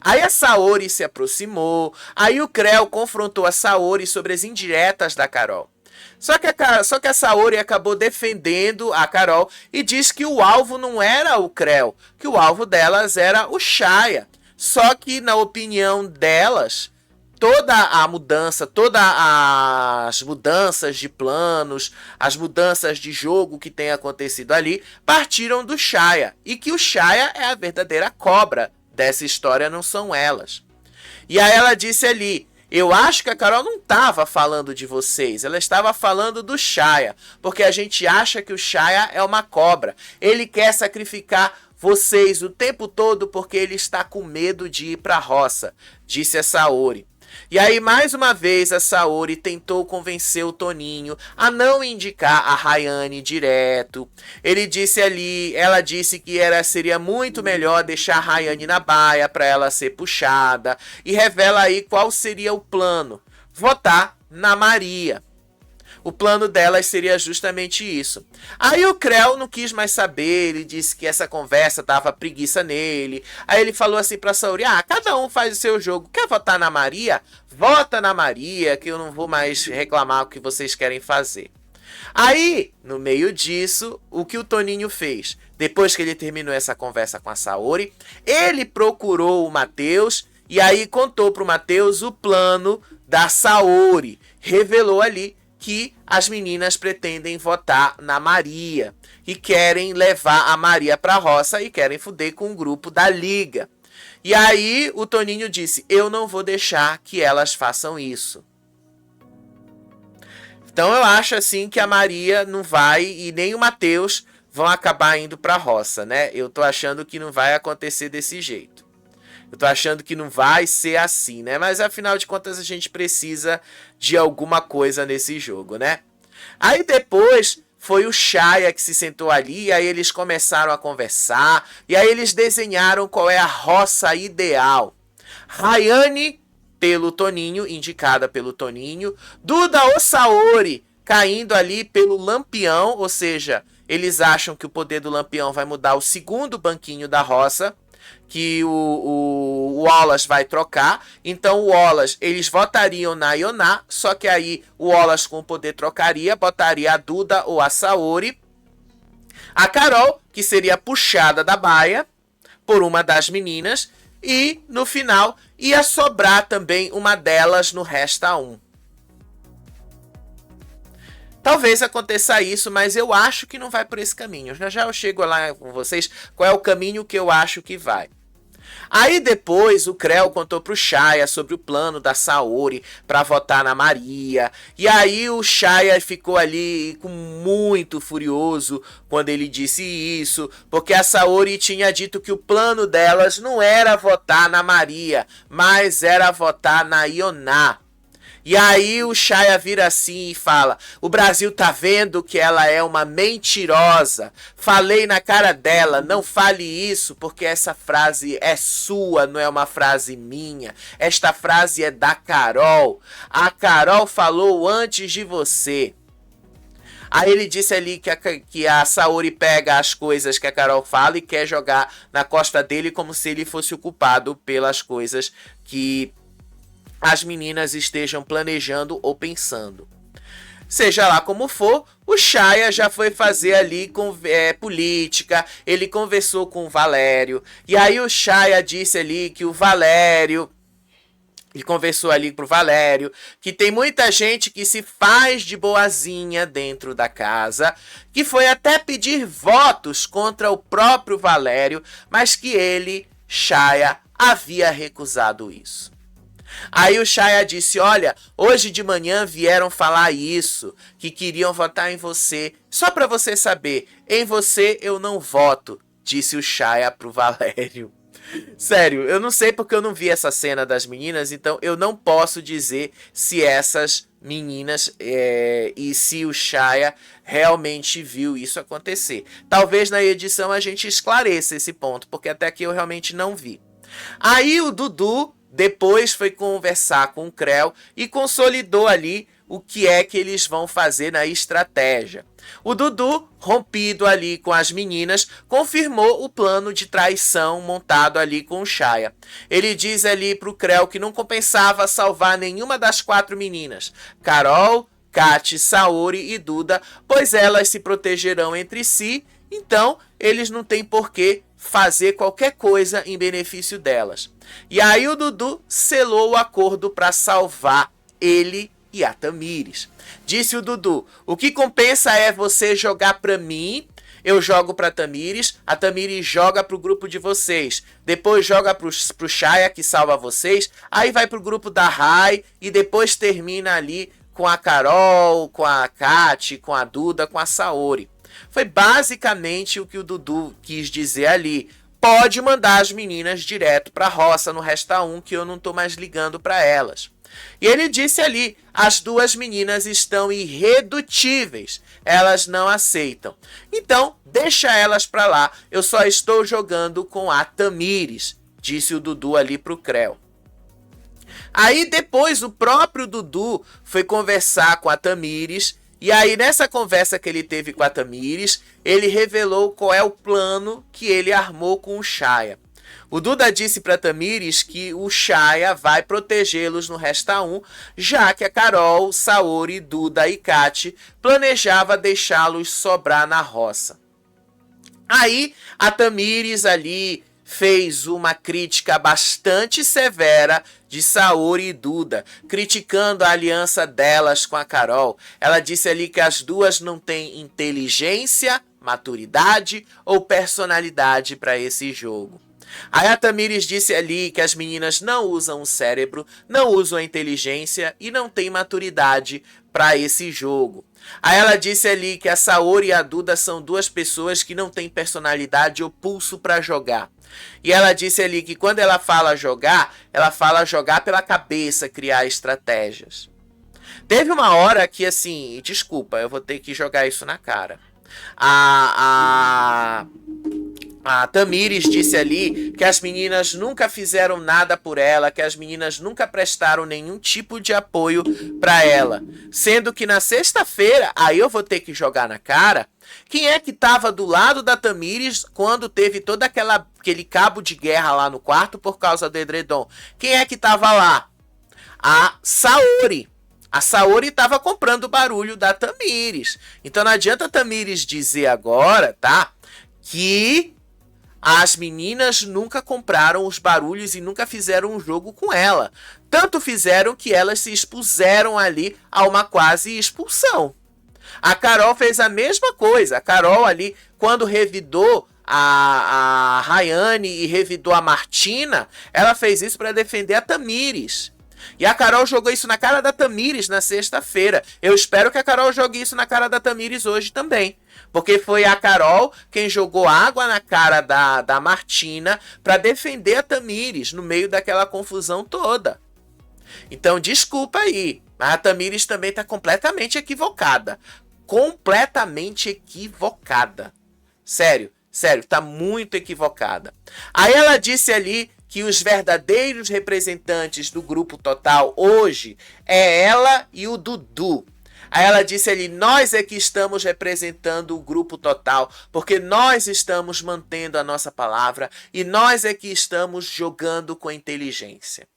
Aí a Saori se aproximou, aí o Creu confrontou a Saori sobre as indiretas da Carol. Só que a Saori acabou defendendo a Carol e disse que o alvo não era o Creu, que o alvo delas era o Chaya. Só que na opinião delas, toda a mudança, todas as mudanças de planos, as mudanças de jogo que tem acontecido ali, partiram do Chaya. E que o Chaya é a verdadeira cobra dessa história, não são elas. E aí ela disse ali, eu acho que a Carol não estava falando de vocês, ela estava falando do Chaya, porque a gente acha que o Chaya é uma cobra. Ele quer sacrificar vocês o tempo todo porque ele está com medo de ir para a roça, disse a Saori. E aí, mais uma vez, a Saori tentou convencer o Toninho a não indicar a Rayane direto. Ela disse que seria muito melhor deixar a Rayane na baia para ela ser puxada. E revela aí qual seria o plano: votar na Maria. O plano delas seria justamente isso. Aí o Creu não quis mais saber, ele disse que essa conversa dava preguiça nele. Aí ele falou assim pra Saori: cada um faz o seu jogo. Quer votar na Maria? Vota na Maria, que eu não vou mais reclamar o que vocês querem fazer. Aí, no meio disso, o que o Toninho fez? Depois que ele terminou essa conversa com a Saori, ele procurou o Matheus e aí contou pro Matheus o plano da Saori. Revelou ali que as meninas pretendem votar na Maria e querem levar a Maria para a roça e querem fuder com o grupo da Liga. E aí o Toninho disse: eu não vou deixar que elas façam isso. Então eu acho assim que a Maria não vai e nem o Matheus vão acabar indo para a roça, né? Eu tô achando que não vai acontecer desse jeito. Eu tô achando que não vai ser assim, né? Mas afinal de contas a gente precisa de alguma coisa nesse jogo, né? Aí depois foi o Shaya que se sentou ali, e aí eles começaram a conversar, e aí eles desenharam qual é a roça ideal. Rayane, pelo Toninho, indicada pelo Toninho. Duda ou Saori, caindo ali pelo Lampião, ou seja, eles acham que o poder do Lampião vai mudar o segundo banquinho da roça, que o Wallace vai trocar. Então o Wallace, eles votariam na Ioná, só que aí o Wallace com o poder trocaria, botaria a Duda ou a Saori. A Carol, que seria puxada da baia por uma das meninas, e no final ia sobrar também uma delas no Resta 1. Talvez aconteça isso, mas eu acho que não vai por esse caminho. Já eu chego lá com vocês qual é o caminho que eu acho que vai. Aí depois o Creu contou pro Shaya sobre o plano da Saori para votar na Maria. E aí o Shaya ficou ali muito furioso quando ele disse isso, porque a Saori tinha dito que o plano delas não era votar na Maria, mas era votar na Ioná. E aí o Shaya vira assim e fala: o Brasil tá vendo que ela é uma mentirosa. Falei na cara dela, não fale isso, porque essa frase é sua, não é uma frase minha. Esta frase é da Carol. A Carol falou antes de você. Aí ele disse ali que a Saori pega as coisas que a Carol fala e quer jogar na costa dele como se ele fosse o culpado pelas coisas que as meninas estejam planejando ou pensando. Seja lá como for, o Shaya já foi fazer ali política, ele conversou com o Valério, e aí o Shaya disse ali que o Valério, ele conversou ali pro Valério, que tem muita gente que se faz de boazinha dentro da casa, que foi até pedir votos contra o próprio Valério, mas que ele, Shaya, havia recusado isso. Aí o Shaya disse: olha, hoje de manhã vieram falar isso, que queriam votar em você. Só pra você saber, em você eu não voto, disse o Shaya pro Valério. Sério, eu não sei porque eu não vi essa cena das meninas, então eu não posso dizer se essas meninas e se o Shaya realmente viu isso acontecer. Talvez na edição a gente esclareça esse ponto, porque até aqui eu realmente não vi. Aí o Dudu depois foi conversar com o Creu e consolidou ali o que é que eles vão fazer na estratégia. O Dudu, rompido ali com as meninas, confirmou o plano de traição montado ali com o Shaya. Ele diz ali pro Creu que não compensava salvar nenhuma das 4 meninas, Carol, Kati, Saori e Duda, pois elas se protegerão entre si, então eles não têm porquê fazer qualquer coisa em benefício delas. E aí o Dudu selou o acordo para salvar ele e a Tamires. Disse o Dudu: o que compensa é você jogar para mim, eu jogo para Tamires, a Tamires joga pro grupo de vocês, depois joga pro Shaya que salva vocês, aí vai pro grupo da Rai e depois termina ali com a Carol, com a Kati, com a Duda, com a Saori. Foi basicamente o que o Dudu quis dizer ali. pode mandar as meninas direto para a roça no Resta 1, que eu não estou mais ligando para elas. E ele disse ali, as duas meninas estão irredutíveis, elas não aceitam. Então, deixa elas para lá, eu só estou jogando com a Tamires, disse o Dudu ali pro Creu. Aí depois o próprio Dudu foi conversar com a Tamires, e aí nessa conversa que ele teve com a Tamires, ele revelou qual é o plano que ele armou com o Shaya. O Duda disse para Tamires que o Shaya vai protegê-los no Resta 1, já que a Carol, Saori, Duda e Kati planejava deixá-los sobrar na roça. Aí a Tamires ali fez uma crítica bastante severa de Saori e Duda, criticando a aliança delas com a Carol. Ela disse ali que as duas não têm inteligência, maturidade ou personalidade para esse jogo. Aí a Tamires disse ali que as meninas não usam o cérebro, não usam a inteligência e não têm maturidade para esse jogo. Aí ela disse ali que a Saori e a Duda são duas pessoas que não têm personalidade ou pulso para jogar. E ela disse ali que quando ela fala jogar pela cabeça, criar estratégias. Teve uma hora que assim, desculpa, eu vou ter que jogar isso na cara. A Tamires disse ali que as meninas nunca fizeram nada por ela, que as meninas nunca prestaram nenhum tipo de apoio para ela. Sendo que na sexta-feira, aí eu vou ter que jogar na cara, quem é que estava do lado da Tamires quando teve todo aquele cabo de guerra lá no quarto por causa do edredom? Quem é que estava lá? A Saori. A Saori estava comprando o barulho da Tamires. Então não adianta a Tamires dizer agora, tá? Que as meninas nunca compraram os barulhos e nunca fizeram um jogo com ela. Tanto fizeram que elas se expuseram ali a uma quase expulsão. A Carol fez a mesma coisa. A Carol ali, quando revidou a Rayane e revidou a Martina, ela fez isso para defender a Tamires. E a Carol jogou isso na cara da Tamires na sexta-feira. Eu espero que a Carol jogue isso na cara da Tamires hoje também. Porque foi a Carol quem jogou água na cara da Martina para defender a Tamires no meio daquela confusão toda. Então, desculpa aí, mas a Tamires também está completamente equivocada. Completamente equivocada. Sério, tá muito equivocada. Aí ela disse ali que os verdadeiros representantes do grupo total hoje é ela e o Dudu. Aí ela disse ali, nós é que estamos representando o grupo total, porque nós estamos mantendo a nossa palavra e nós é que estamos jogando com inteligência.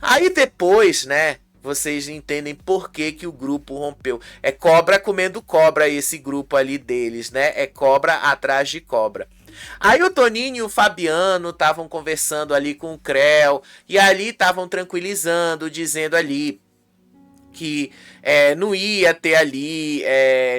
Aí depois, né, vocês entendem por que o grupo rompeu. É cobra comendo cobra esse grupo ali deles, né? É cobra atrás de cobra. Aí o Toninho e o Fabiano estavam conversando ali com o Creu e ali estavam tranquilizando, dizendo ali que não ia ter ali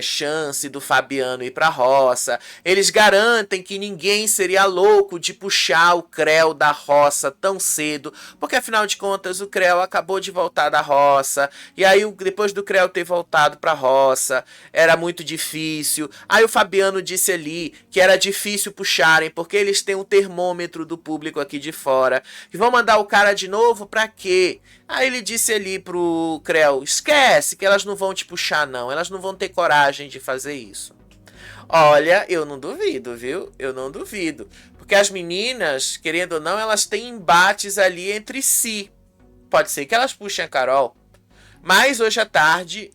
chance do Fabiano ir para a roça. Eles garantem que ninguém seria louco de puxar o Creu da roça tão cedo, porque afinal de contas o Creu acabou de voltar da roça, e aí depois do Creu ter voltado para a roça, era muito difícil. Aí o Fabiano disse ali que era difícil puxarem, porque eles têm um termômetro do público aqui de fora, e vão mandar o cara de novo para quê? Aí ele disse ali pro Creu, esquece que elas não vão te puxar não, elas não vão ter coragem de fazer isso. Olha, eu não duvido, viu? Eu não duvido. Porque as meninas, querendo ou não, elas têm embates ali entre si. Pode ser que elas puxem a Carol. Mas hoje à tarde,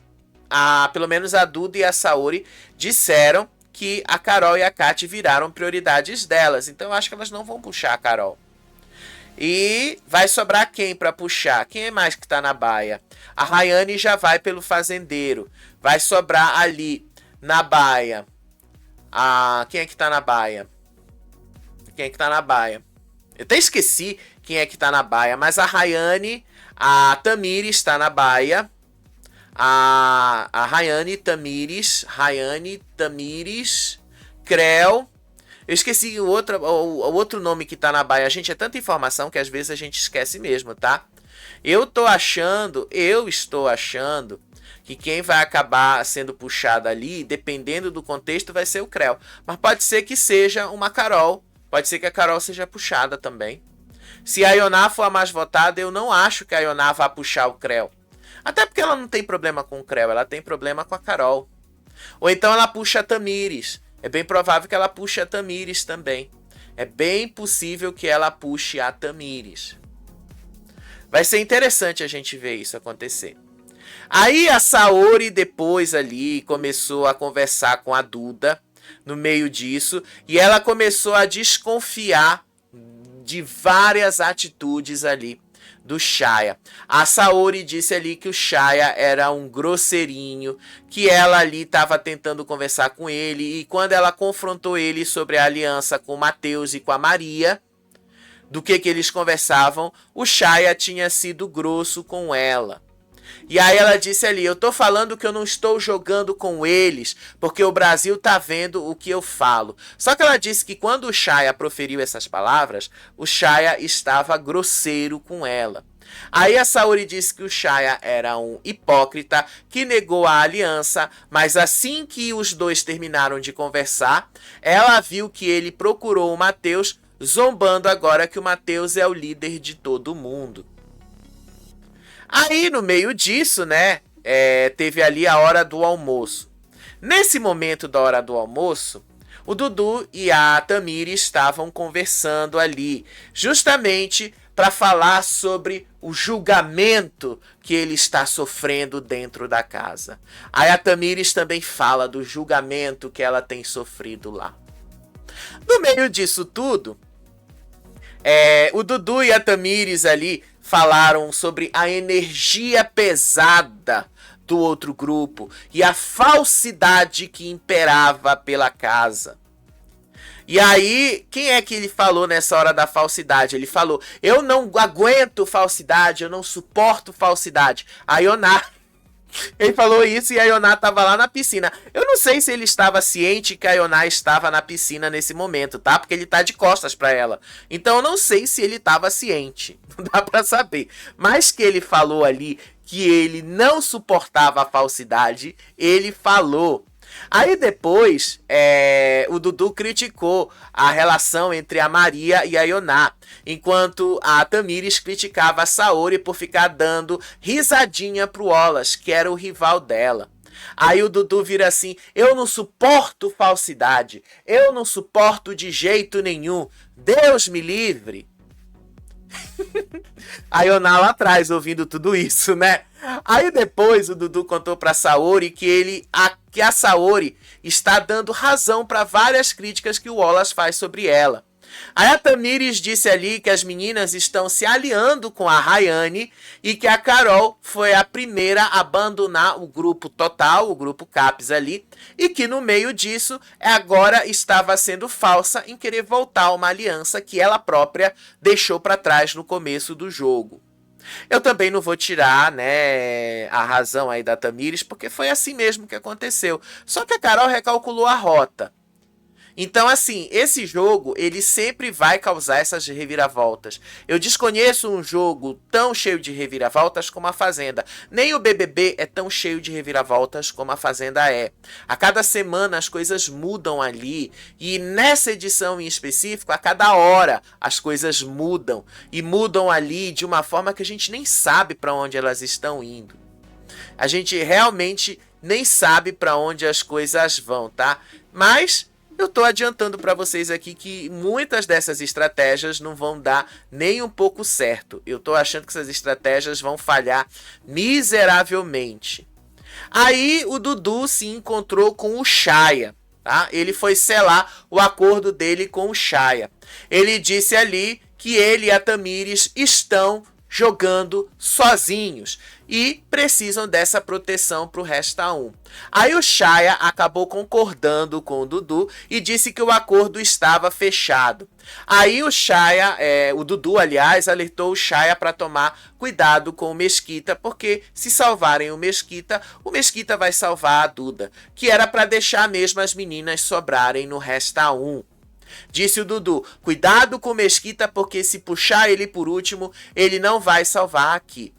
pelo menos a Duda e a Saori disseram que a Carol e a Kati viraram prioridades delas. Então eu acho que elas não vão puxar a Carol. E vai sobrar quem para puxar? Quem é mais que tá na baia? A Rayane já vai pelo fazendeiro. Vai sobrar ali na baia. Quem é que tá na baia? Quem é que tá na baia? Eu até esqueci quem é que tá na baia. Mas a Rayane, a Tamires está na baia. A Rayane, Tamires, Creu. Eu esqueci o outro nome que tá na baia. Gente, é tanta informação que às vezes a gente esquece mesmo, tá? Eu estou achando que quem vai acabar sendo puxado ali, dependendo do contexto, vai ser o Creu. Mas pode ser que seja uma Carol. Pode ser que a Carol seja puxada também. Se a Ioná for a mais votada, eu não acho que a Ioná vá puxar o Creu. Até porque ela não tem problema com o Creu, ela tem problema com a Carol. Ou então ela puxa a Tamires. É bem provável que ela puxe a Tamires também. É bem possível que ela puxe a Tamires. Vai ser interessante a gente ver isso acontecer. Aí a Saori depois ali começou a conversar com a Duda no meio disso. E ela começou a desconfiar de várias atitudes ali do Shaya. A Saori disse ali que o Shaya era um grosseirinho, que ela ali estava tentando conversar com ele, e quando ela confrontou ele sobre a aliança com o Matheus e com a Maria, do que eles conversavam, o Shaya tinha sido grosso com ela. E aí ela disse ali, eu tô falando que eu não estou jogando com eles, porque o Brasil tá vendo o que eu falo. Só que ela disse que quando o Shaya proferiu essas palavras, o Shaya estava grosseiro com ela. Aí a Saori disse que o Shaya era um hipócrita que negou a aliança, mas assim que os dois terminaram de conversar, ela viu que ele procurou o Matheus, zombando agora que o Matheus é o líder de todo mundo. Aí, no meio disso, né, teve ali a hora do almoço. Nesse momento da hora do almoço, o Dudu e a Tamires estavam conversando ali, justamente para falar sobre o julgamento que ele está sofrendo dentro da casa. Aí a Tamires também fala do julgamento que ela tem sofrido lá. No meio disso tudo, o Dudu e a Tamires ali falaram sobre a energia pesada do outro grupo e a falsidade que imperava pela casa. E aí, quem é que ele falou nessa hora da falsidade? Ele falou, eu não aguento falsidade, eu não suporto falsidade. A Ioná. Ele falou isso e a Ioná estava lá na piscina. Eu não sei se ele estava ciente que a Ioná estava na piscina nesse momento, tá? Porque ele tá de costas para ela. Então eu não sei se ele estava ciente. Não dá para saber. Mas que ele falou ali que ele não suportava a falsidade, ele falou. Aí depois, o Dudu criticou a relação entre a Maria e a Ioná, enquanto a Tamires criticava a Saori por ficar dando risadinha pro Olas, que era o rival dela. Aí o Dudu vira assim, eu não suporto falsidade, eu não suporto de jeito nenhum, Deus me livre. A Ioná lá atrás ouvindo tudo isso, né? Aí depois o Dudu contou pra Saori que a Saori está dando razão para várias críticas que o Wallace faz sobre ela. Aí a Tamires disse ali que as meninas estão se aliando com a Rayane e que a Carol foi a primeira a abandonar o grupo total, o grupo Caps ali, e que no meio disso agora estava sendo falsa em querer voltar a uma aliança que ela própria deixou para trás no começo do jogo. Eu também não vou tirar, né, a razão aí da Tamires, porque foi assim mesmo que aconteceu. Só que a Carol recalculou a rota. Então, assim, esse jogo, ele sempre vai causar essas reviravoltas. Eu desconheço um jogo tão cheio de reviravoltas como a Fazenda. Nem o BBB é tão cheio de reviravoltas como a Fazenda é. A cada semana as coisas mudam ali. E nessa edição em específico, a cada hora as coisas mudam. E mudam ali de uma forma que a gente nem sabe para onde elas estão indo. A gente realmente nem sabe para onde as coisas vão, tá? Mas eu tô adiantando para vocês aqui que muitas dessas estratégias não vão dar nem um pouco certo. Eu tô achando que essas estratégias vão falhar miseravelmente. Aí o Dudu se encontrou com o Shaya, tá? Ele foi selar o acordo dele com o Shaya. Ele disse ali que ele e a Tamires estão jogando sozinhos e precisam dessa proteção para o Resta 1. Aí o Shaya acabou concordando com o Dudu e disse que o acordo estava fechado. Aí o Shaya, o Dudu, aliás, alertou o Shaya para tomar cuidado com o Mesquita, porque se salvarem o Mesquita vai salvar a Duda, que era para deixar mesmo as meninas sobrarem no Resta 1. Disse o Dudu, cuidado com o Mesquita, porque se puxar ele por último, ele não vai salvar aqui.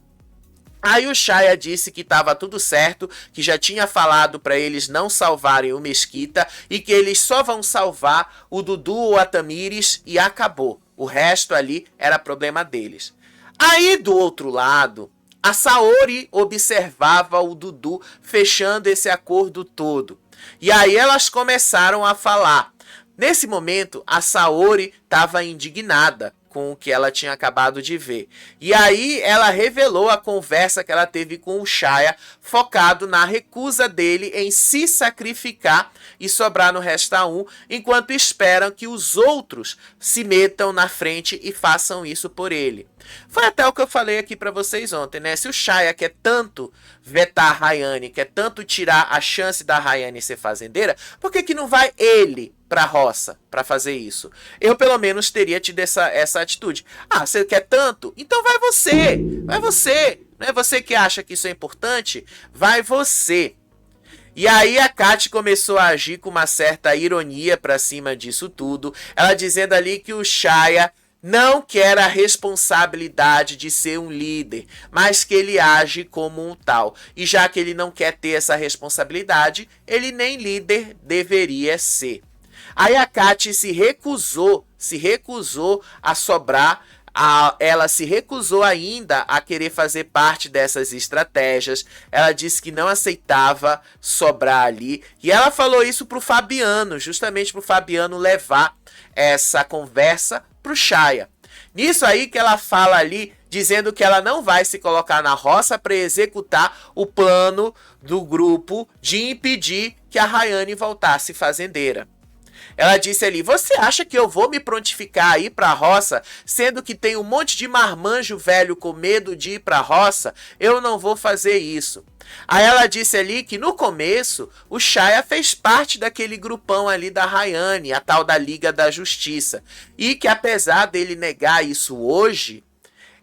Aí o Shaya disse que estava tudo certo, que já tinha falado para eles não salvarem o Mesquita e que eles só vão salvar o Dudu ou a Tamires e acabou. O resto ali era problema deles. Aí do outro lado, a Saori observava o Dudu fechando esse acordo todo. E aí elas começaram a falar. Nesse momento, a Saori estava indignada com o que ela tinha acabado de ver. E aí ela revelou a conversa que ela teve com o Shaya, focado na recusa dele em se sacrificar e sobrar no Resta 1, enquanto esperam que os outros se metam na frente e façam isso por ele. Foi até o que eu falei aqui pra vocês ontem, né? Se o Shaya quer tanto vetar a Rayane, quer tanto tirar a chance da Rayane ser fazendeira, por que não vai ele pra roça pra fazer isso? Eu pelo menos teria tido essa atitude. Ah, você quer tanto? Então vai você! Vai você! Não é você que acha que isso é importante? Vai você! E aí a Kat começou a agir com uma certa ironia pra cima disso tudo. Ela dizendo ali que o Shaya não quer a responsabilidade de ser um líder, mas que ele age como um tal. E já que ele não quer ter essa responsabilidade, ele nem líder deveria ser. Aí a Kat se recusou a sobrar. Ela se recusou ainda a querer fazer parte dessas estratégias. Ela disse que não aceitava sobrar ali. E ela falou isso pro Fabiano, justamente pro Fabiano levar essa conversa pro Shaya. Nisso aí que ela fala ali, dizendo que ela não vai se colocar na roça para executar o plano do grupo de impedir que a Rayane voltasse fazendeira. Ela disse ali, você acha que eu vou me prontificar a ir pra roça, sendo que tem um monte de marmanjo velho com medo de ir pra roça? Eu não vou fazer isso. Aí ela disse ali que no começo o Shaya fez parte daquele grupão ali da Rayane, a tal da Liga da Justiça. E que apesar dele negar isso hoje,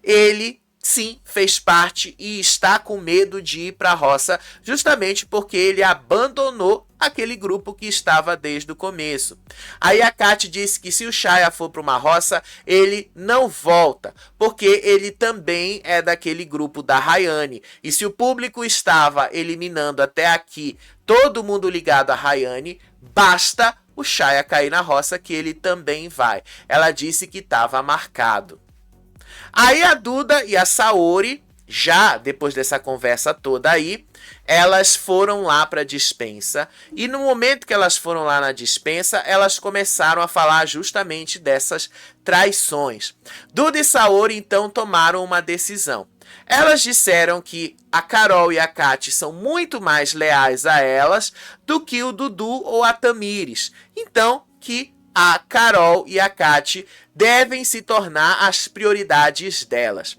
ele sim fez parte e está com medo de ir para a roça, justamente porque ele abandonou aquele grupo que estava desde o começo. Aí a Kat disse que se o Shaya for para uma roça, ele não volta, porque ele também é daquele grupo da Rayane. E se o público estava eliminando até aqui todo mundo ligado a Rayane, basta o Shaya cair na roça que ele também vai. Ela disse que estava marcado. Aí a Duda e a Saori, já depois dessa conversa toda aí, elas foram lá para a dispensa. E no momento que elas foram lá na dispensa, elas começaram a falar justamente dessas traições. Duda e Saori então tomaram uma decisão. Elas disseram que a Carol e a Kat são muito mais leais a elas do que o Dudu ou a Tamires. Então, que a Carol e a Kat devem se tornar as prioridades delas.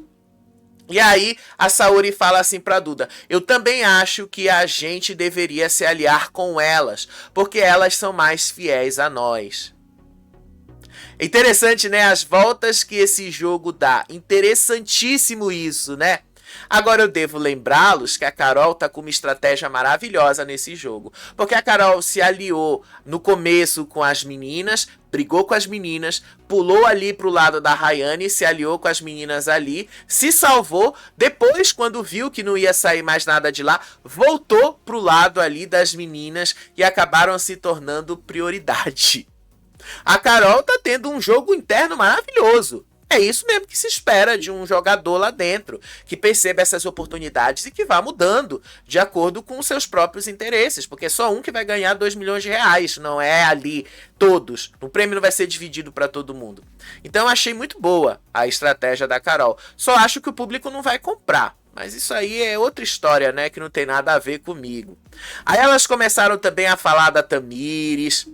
E aí a Saori fala assim pra Duda, eu também acho que a gente deveria se aliar com elas, porque elas são mais fiéis a nós. Interessante, né? As voltas que esse jogo dá. Interessantíssimo isso, né? Agora eu devo lembrá-los que a Carol tá com uma estratégia maravilhosa nesse jogo. Porque a Carol se aliou no começo com as meninas, brigou com as meninas, pulou ali pro lado da Rayane, se aliou com as meninas ali, se salvou, depois quando viu que não ia sair mais nada de lá, voltou pro lado ali das meninas e acabaram se tornando prioridade. A Carol tá tendo um jogo interno maravilhoso. É isso mesmo que se espera de um jogador lá dentro, que perceba essas oportunidades e que vá mudando de acordo com os seus próprios interesses, porque é só um que vai ganhar 2 milhões de reais, não é ali todos. O prêmio não vai ser dividido para todo mundo. Então eu achei muito boa a estratégia da Carol. Só acho que o público não vai comprar. Mas isso aí é outra história, né, que não tem nada a ver comigo. Aí elas começaram também a falar da Tamires.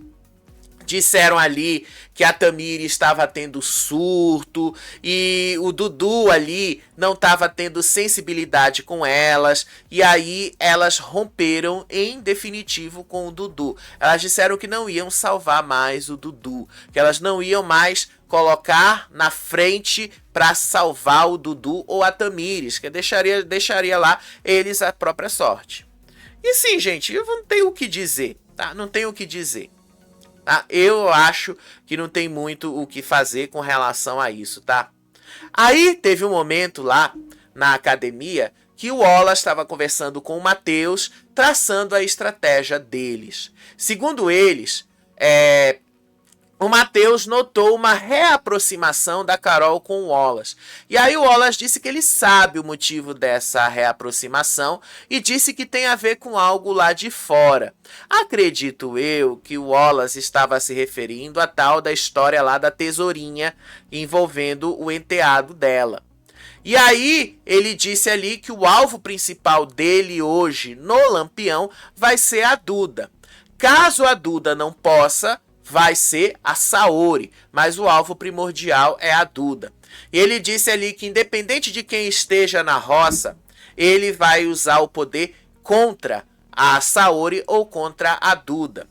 Disseram ali que a Tamires estava tendo surto e o Dudu ali não estava tendo sensibilidade com elas. E aí elas romperam em definitivo com o Dudu. Elas disseram que não iam salvar mais o Dudu, que elas não iam mais colocar na frente para salvar o Dudu ou a Tamires, que deixaria lá eles a própria sorte. E sim, gente, eu não tenho o que dizer, tá? Não tenho o que dizer. Tá? Eu acho que não tem muito o que fazer com relação a isso, tá? Aí teve um momento lá na academia que o Wallace estava conversando com o Mateus, traçando a estratégia deles. Segundo eles, o Mateus notou uma reaproximação da Carol com o Wallace. E aí o Wallace disse que ele sabe o motivo dessa reaproximação e disse que tem a ver com algo lá de fora. Acredito eu que o Wallace estava se referindo à tal da história lá da tesourinha envolvendo o enteado dela. E aí ele disse ali que o alvo principal dele hoje no Lampião vai ser a Duda. Caso a Duda não possa, vai ser a Saori, mas o alvo primordial é a Duda. E ele disse ali que independente de quem esteja na roça, ele vai usar o poder contra a Saori ou contra a Duda.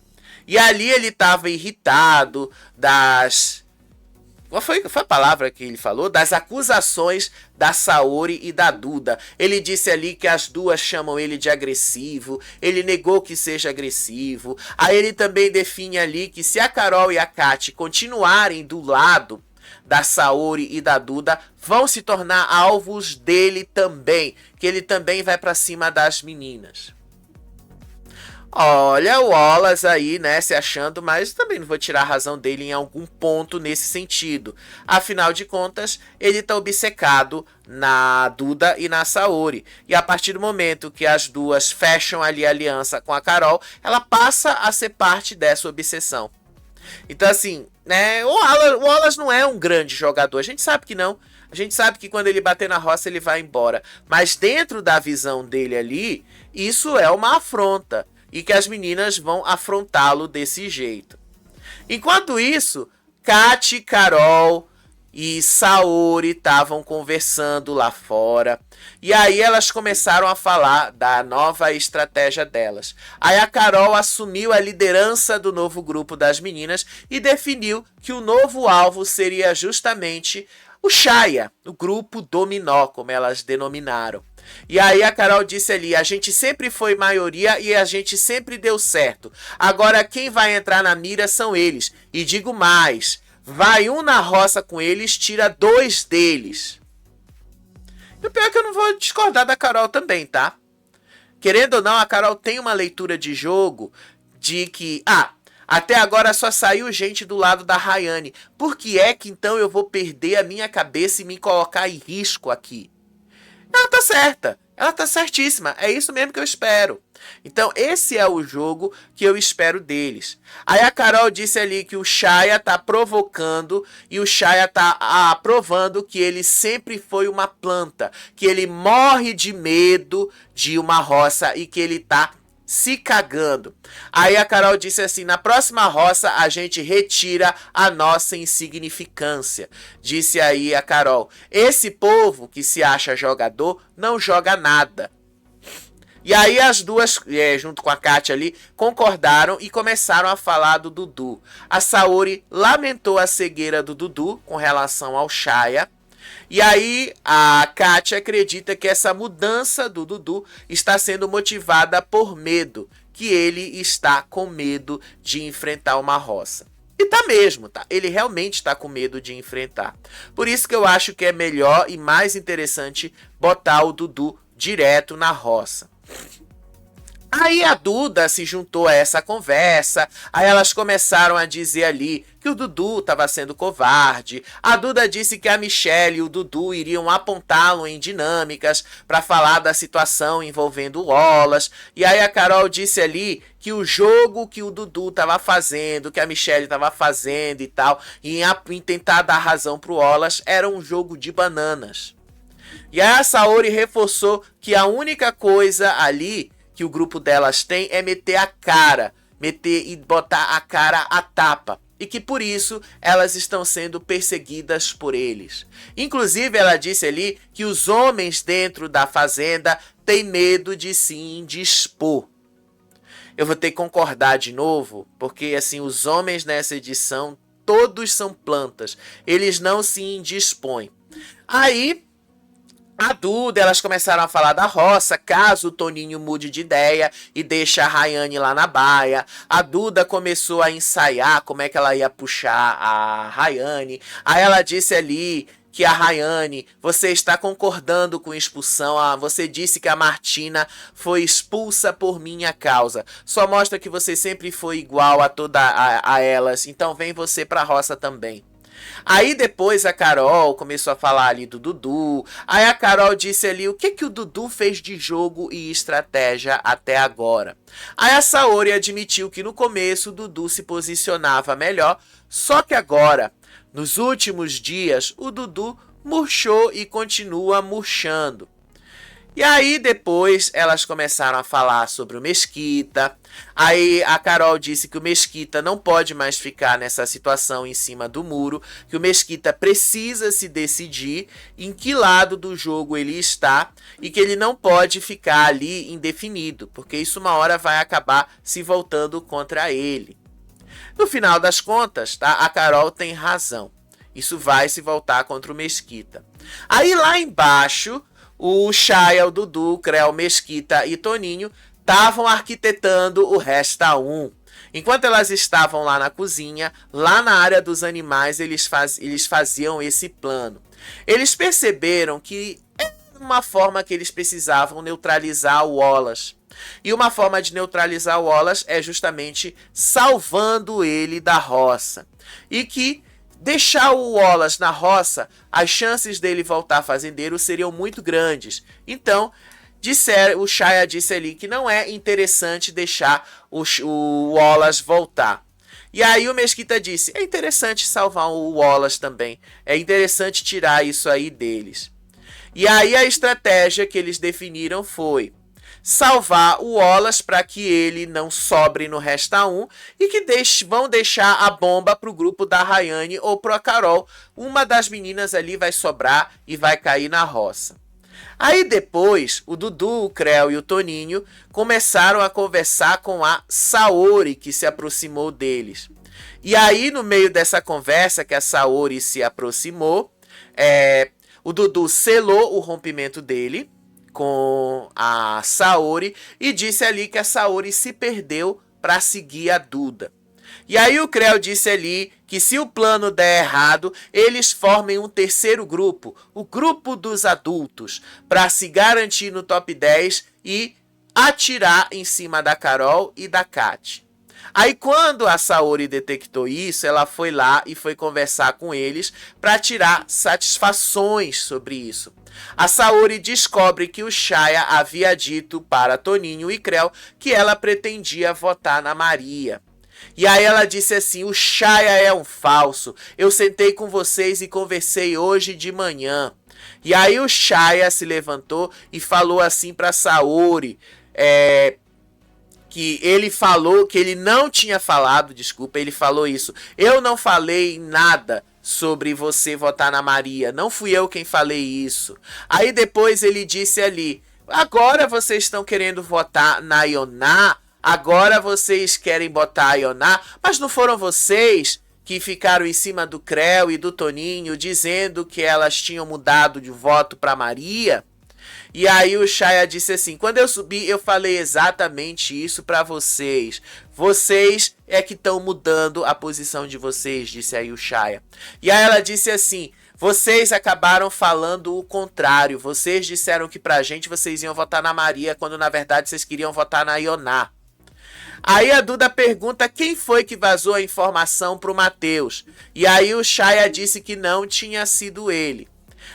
E ali ele estava irritado das... Qual foi a palavra que ele falou? Das acusações da Saori e da Duda. Ele disse ali que as duas chamam ele de agressivo. Ele negou que seja agressivo. Aí ele também define ali que se a Carol e a Kati continuarem do lado da Saori e da Duda, vão se tornar alvos dele também. Que ele também vai para cima das meninas. Olha o Wallace aí, né, se achando, mas também não vou tirar a razão dele em algum ponto nesse sentido. Afinal de contas, ele tá obcecado na Duda e na Saori. E a partir do momento que as duas fecham ali a aliança com a Carol, ela passa a ser parte dessa obsessão. Então assim, né, o Wallace não é um grande jogador, a gente sabe que não. A gente sabe que quando ele bater na roça ele vai embora. Mas dentro da visão dele ali, isso é uma afronta. E que as meninas vão afrontá-lo desse jeito. Enquanto isso, Kati, Carol e Saori estavam conversando lá fora. E aí elas começaram a falar da nova estratégia delas. Aí a Carol assumiu a liderança do novo grupo das meninas e definiu que o novo alvo seria justamente o Shaya, o grupo dominó, como elas denominaram. E aí a Carol disse ali, a gente sempre foi maioria e a gente sempre deu certo. Agora quem vai entrar na mira são eles. E digo mais, vai um na roça com eles, tira 2 deles. E o pior é que eu não vou discordar da Carol também, tá? Querendo ou não, a Carol tem uma leitura de jogo de que... até agora só saiu gente do lado da Rayane. Por que é que então eu vou perder a minha cabeça e me colocar em risco aqui? Ela tá certa, ela tá certíssima, é isso mesmo que eu espero. Então esse é o jogo que eu espero deles. Aí a Carol disse ali que o Shaya tá provocando e o Shaya tá provando que ele sempre foi uma planta, que ele morre de medo de uma roça e que ele tá se cagando. Aí a Carol disse assim, na próxima roça a gente retira a nossa insignificância. Disse aí a Carol, esse povo que se acha jogador não joga nada. E aí as duas, junto com a Kátia ali, concordaram e começaram a falar do Dudu. A Saori lamentou a cegueira do Dudu com relação ao Shaya. E aí a Kátia acredita que essa mudança do Dudu está sendo motivada por medo, que ele está com medo de enfrentar uma roça. E tá mesmo, tá? Ele realmente está com medo de enfrentar. Por isso que eu acho que é melhor e mais interessante botar o Dudu direto na roça. Aí a Duda se juntou a essa conversa, aí elas começaram a dizer ali que o Dudu estava sendo covarde. A Duda disse que a Michelle e o Dudu iriam apontá-lo em dinâmicas para falar da situação envolvendo o Wallace. E aí a Carol disse ali que o jogo que o Dudu estava fazendo, que a Michelle estava fazendo e tal, em tentar dar razão pro Wallace, era um jogo de bananas. E aí a Saori reforçou que a única coisa ali que o grupo delas tem é meter a cara, meter e botar a cara a tapa. E que por isso elas estão sendo perseguidas por eles. Inclusive ela disse ali que os homens dentro da fazenda têm medo de se indispor. Eu vou ter que concordar de novo, porque assim, os homens nessa edição todos são plantas. Eles não se indispõem. Aí a Duda, elas começaram a falar da roça, caso o Toninho mude de ideia e deixe a Rayane lá na baia. A Duda começou a ensaiar como é que ela ia puxar a Rayane. Aí ela disse ali que a Rayane, você está concordando com expulsão. Você disse que a Martina foi expulsa por minha causa. Só mostra que você sempre foi igual a elas. Então vem você pra roça também. Aí depois a Carol começou a falar ali do Dudu. Aí a Carol disse ali o que o Dudu fez de jogo e estratégia até agora. Aí a Saori admitiu que no começo o Dudu se posicionava melhor, só que agora, nos últimos dias, o Dudu murchou e continua murchando. E aí depois elas começaram a falar sobre o Mesquita. Aí a Carol disse que o Mesquita não pode mais ficar nessa situação em cima do muro, que o Mesquita precisa se decidir em que lado do jogo ele está e que ele não pode ficar ali indefinido, porque isso uma hora vai acabar se voltando contra ele. No final das contas, tá? A Carol tem razão. Isso vai se voltar contra o Mesquita. Aí lá embaixo, o Chaya, o Dudu, o Creu, Mesquita e Toninho estavam arquitetando o Resta 1. Enquanto elas estavam lá na cozinha, lá na área dos animais, eles faziam esse plano. Eles perceberam que era uma forma que eles precisavam neutralizar o Wallace. E uma forma de neutralizar o Wallace é justamente salvando ele da roça. E que deixar o Wallace na roça, as chances dele voltar fazendeiro seriam muito grandes. Então, o Chaya disse ali que não é interessante deixar o Wallace voltar. E aí o Mesquita disse, é interessante salvar o Wallace também. É interessante tirar isso aí deles. E aí a estratégia que eles definiram foi salvar o Wallace para que ele não sobre no Resta 1 e que vão deixar a bomba para o grupo da Rayane ou para a Carol. Uma das meninas ali vai sobrar e vai cair na roça. Aí depois, o Dudu, o Creu e o Toninho começaram a conversar com a Saori, que se aproximou deles. E aí, no meio dessa conversa que a Saori se aproximou, o Dudu selou o rompimento dele com a Saori e disse ali que a Saori se perdeu para seguir a Duda. E aí o Creu disse ali que se o plano der errado, eles formem um terceiro grupo, o grupo dos adultos, para se garantir no top 10 e atirar em cima da Carol e da Kat. Aí quando a Saori detectou isso, ela foi lá e foi conversar com eles para tirar satisfações sobre isso. A Saori descobre que o Chaya havia dito para Toninho e Creu que ela pretendia votar na Maria. E aí ela disse assim, o Chaya é um falso, eu sentei com vocês e conversei hoje de manhã. E aí o Chaya se levantou e falou assim para Saori, que ele falou, que ele não tinha falado, desculpa, ele falou isso, eu não falei nada sobre você votar na Maria, não fui eu quem falei isso. Aí depois ele disse ali, agora vocês estão querendo votar na Ioná, agora vocês querem botar a Ioná, mas não foram vocês que ficaram em cima do Creu e do Toninho dizendo que elas tinham mudado de voto para Maria? E aí o Chaya disse assim, quando eu subi eu falei exatamente isso para vocês. Vocês é que estão mudando a posição de vocês, disse aí o Chaya. E aí ela disse assim, vocês acabaram falando o contrário. Vocês disseram que pra gente vocês iam votar na Maria, quando na verdade vocês queriam votar na Ioná. Aí a Duda pergunta quem foi que vazou a informação pro Matheus. E aí o Chaya disse que não tinha sido ele.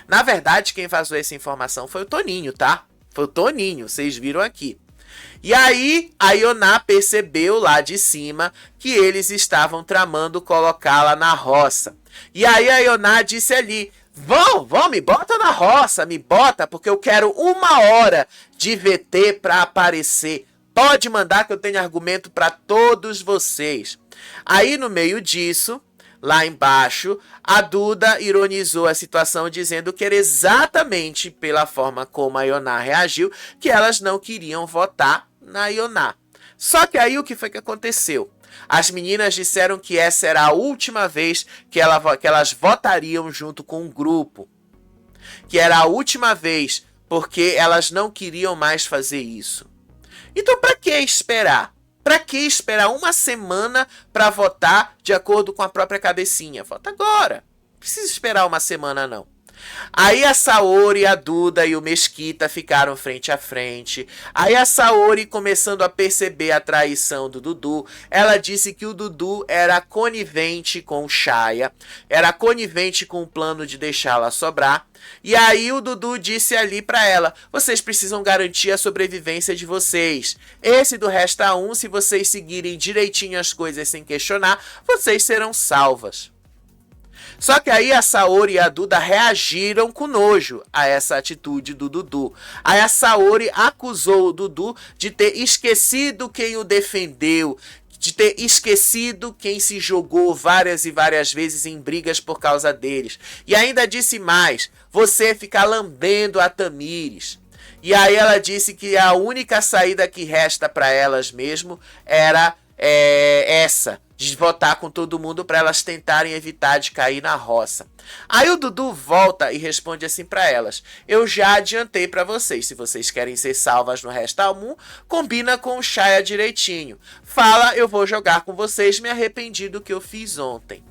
Na verdade, quem vazou essa informação foi o Toninho, tá? Foi o Toninho, vocês viram aqui. E aí, a Ioná percebeu lá de cima que eles estavam tramando colocá-la na roça. E aí a Ioná disse ali, vão, me bota na roça, me bota, porque eu quero 1 hora de VT para aparecer. Pode mandar que eu tenho argumento para todos vocês. Aí no meio disso, lá embaixo, a Duda ironizou a situação dizendo que era exatamente pela forma como a Ioná reagiu que elas não queriam votar na Ioná. Só que aí o que foi que aconteceu? As meninas disseram que essa era a última vez que elas votariam junto com um grupo. Que era a última vez, porque elas não queriam mais fazer isso. Então para que esperar? Para que esperar 1 semana para votar de acordo com a própria cabecinha? Vota agora. Não precisa esperar 1 semana, não. Aí a Saori, a Duda e o Mesquita ficaram frente a frente. Aí a Saori, começando a perceber a traição do Dudu, ela disse que o Dudu era conivente com o Shaya, era conivente com o plano de deixá-la sobrar. E aí o Dudu disse ali pra ela: vocês precisam garantir a sobrevivência de vocês. Esse do Resta 1, se vocês seguirem direitinho as coisas sem questionar, vocês serão salvas. Só que aí a Saori e a Duda reagiram com nojo a essa atitude do Dudu. Aí a Saori acusou o Dudu de ter esquecido quem o defendeu, de ter esquecido quem se jogou várias e várias vezes em brigas por causa deles. E ainda disse mais: você fica lambendo a Tamires. E aí ela disse que a única saída que resta para elas mesmo era essa, de votar com todo mundo para elas tentarem evitar de cair na roça. Aí o Dudu volta e responde assim para elas: eu já adiantei para vocês, se vocês querem ser salvas no Resta 1, combina com o Shaya direitinho. Fala, eu vou jogar com vocês, me arrependi do que eu fiz ontem.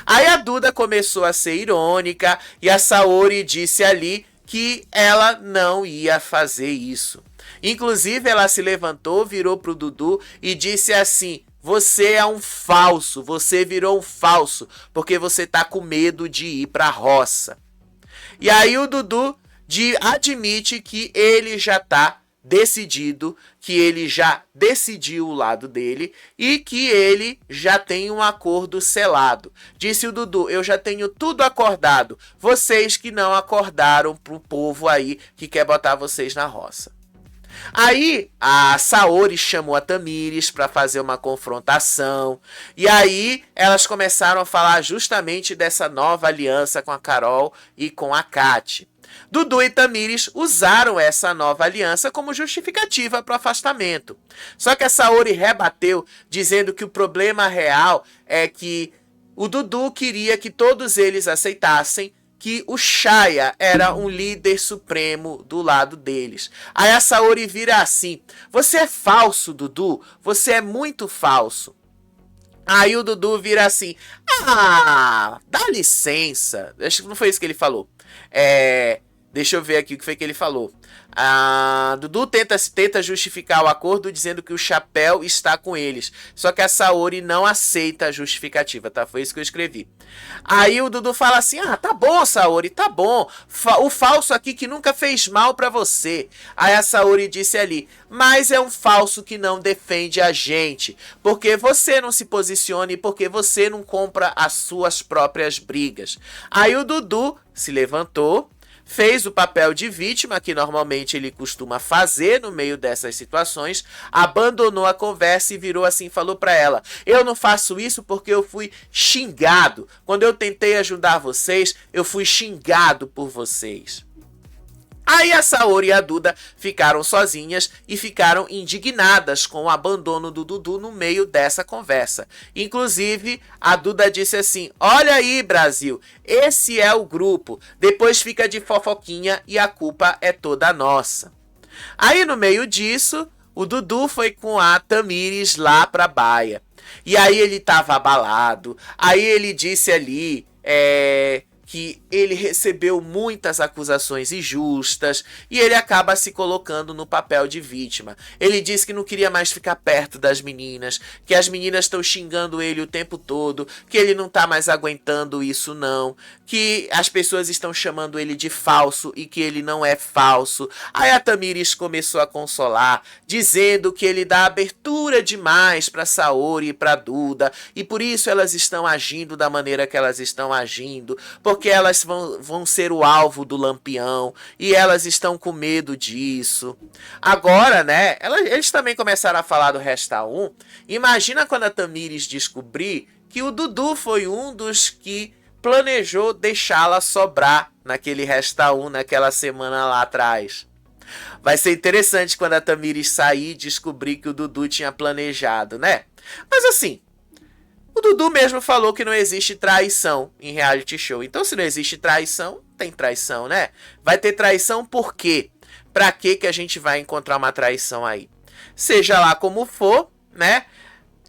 Aí a Duda começou a ser irônica e a Saori disse ali que ela não ia fazer isso. Inclusive ela se levantou, virou pro Dudu e disse assim: você é um falso, você virou um falso, porque você tá com medo de ir pra roça. E aí o Dudu admite que ele já tá decidido, que ele já decidiu o lado dele e que ele já tem um acordo selado. Disse o Dudu: eu já tenho tudo acordado, vocês que não acordaram pro povo aí que quer botar vocês na roça. Aí a Saori chamou a Tamires para fazer uma confrontação. E aí elas começaram a falar justamente dessa nova aliança com a Carol e com a Kati. Dudu e Tamires usaram essa nova aliança como justificativa para o afastamento. Só que a Saori rebateu, dizendo que o problema real é que o Dudu queria que todos eles aceitassem que o Shaya era um líder supremo do lado deles. Aí a Saori vira assim: você é falso, Dudu, você é muito falso. Aí o Dudu vira assim: ah, dá licença. Acho que não foi isso que ele falou. Deixa eu ver aqui o que foi que ele falou. Dudu tenta justificar o acordo dizendo que o chapéu está com eles. Só que a Saori não aceita a justificativa, tá? Foi isso que eu escrevi. Aí o Dudu fala assim: ah, tá bom, Saori, tá bom. O falso aqui que nunca fez mal pra você. Aí a Saori disse ali: mas é um falso que não defende a gente. Porque você não se posiciona e porque você não compra as suas próprias brigas. Aí o Dudu se levantou, fez o papel de vítima, que normalmente ele costuma fazer no meio dessas situações, abandonou a conversa e virou assim, falou para ela: eu não faço isso porque eu fui xingado. Quando eu tentei ajudar vocês, eu fui xingado por vocês. Aí a Saori e a Duda ficaram sozinhas e ficaram indignadas com o abandono do Dudu no meio dessa conversa. Inclusive, a Duda disse assim: olha aí, Brasil, esse é o grupo. Depois fica de fofoquinha e a culpa é toda nossa. Aí no meio disso, o Dudu foi com a Tamires lá pra baia. E aí ele tava abalado. Aí ele disse ali, que ele recebeu muitas acusações injustas e ele acaba se colocando no papel de vítima. Ele disse que não queria mais ficar perto das meninas, que as meninas estão xingando ele o tempo todo, que ele não tá mais aguentando isso não, que as pessoas estão chamando ele de falso e que ele não é falso. Aí a Tamires começou a consolar, dizendo que ele dá abertura demais para Saori e para Duda e por isso elas estão agindo da maneira que elas estão agindo, porque elas vão ser o alvo do Lampião e elas estão com medo disso. Agora, né, eles também começaram a falar do Resta 1. Imagina quando a Tamires descobrir que o Dudu foi um dos que planejou deixá-la sobrar naquele Resta 1 naquela semana lá atrás. Vai ser interessante quando a Tamires sair e descobrir que o Dudu tinha planejado, né? Mas assim, o Dudu mesmo falou que não existe traição em reality show. Então, se não existe traição, tem traição, né? Vai ter traição por quê? Pra que a gente vai encontrar uma traição aí? Seja lá como for, né?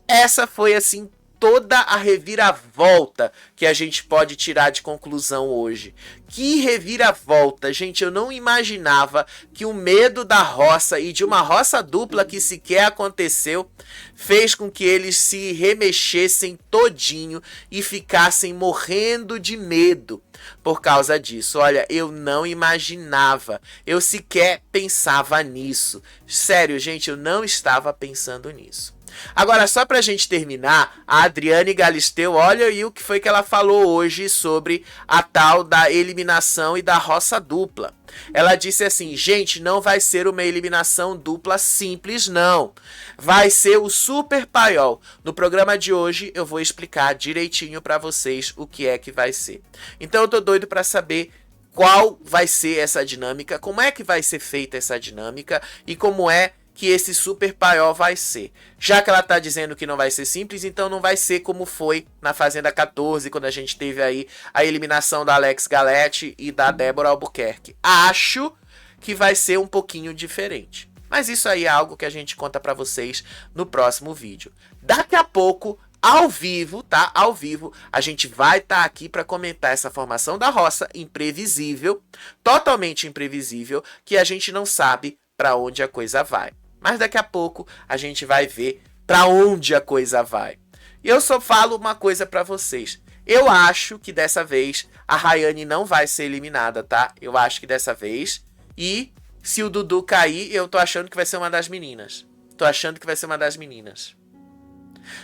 Essa foi, assim, toda a reviravolta que a gente pode tirar de conclusão hoje. Que reviravolta, gente, eu não imaginava que o medo da roça e de uma roça dupla que sequer aconteceu fez com que eles se remexessem todinho e ficassem morrendo de medo por causa disso. Olha, eu não imaginava, eu sequer pensava nisso. Sério, gente, eu não estava pensando nisso. Agora, só pra gente terminar, a Adriane Galisteu, olha aí o que foi que ela falou hoje sobre a tal da eliminação e da roça dupla. Ela disse assim, gente, não vai ser uma eliminação dupla simples, não. Vai ser o Super Paiol. No programa de hoje eu vou explicar direitinho pra vocês o que é que vai ser. Então eu tô doido pra saber qual vai ser essa dinâmica, como é que vai ser feita essa dinâmica e como é que esse Super Paiol vai ser. Já que ela tá dizendo que não vai ser simples, então não vai ser como foi na Fazenda 14, quando a gente teve aí a eliminação da Alex Galete e da Débora Albuquerque. Acho que vai ser um pouquinho diferente. Mas isso aí é algo que a gente conta pra vocês no próximo vídeo. Daqui a pouco, ao vivo, tá? Ao vivo, a gente vai estar aqui para comentar essa formação da roça imprevisível, totalmente imprevisível, que a gente não sabe para onde a coisa vai. Mas daqui a pouco a gente vai ver para onde a coisa vai. E eu só falo uma coisa para vocês. Eu acho que dessa vez a Rayane não vai ser eliminada, tá? Eu acho que dessa vez. E se o Dudu cair, eu tô achando que vai ser uma das meninas. Tô achando que vai ser uma das meninas.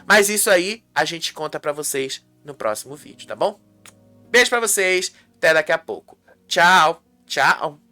Mas isso aí a gente conta pra vocês no próximo vídeo, tá bom? Beijo pra vocês, até daqui a pouco. Tchau, tchau.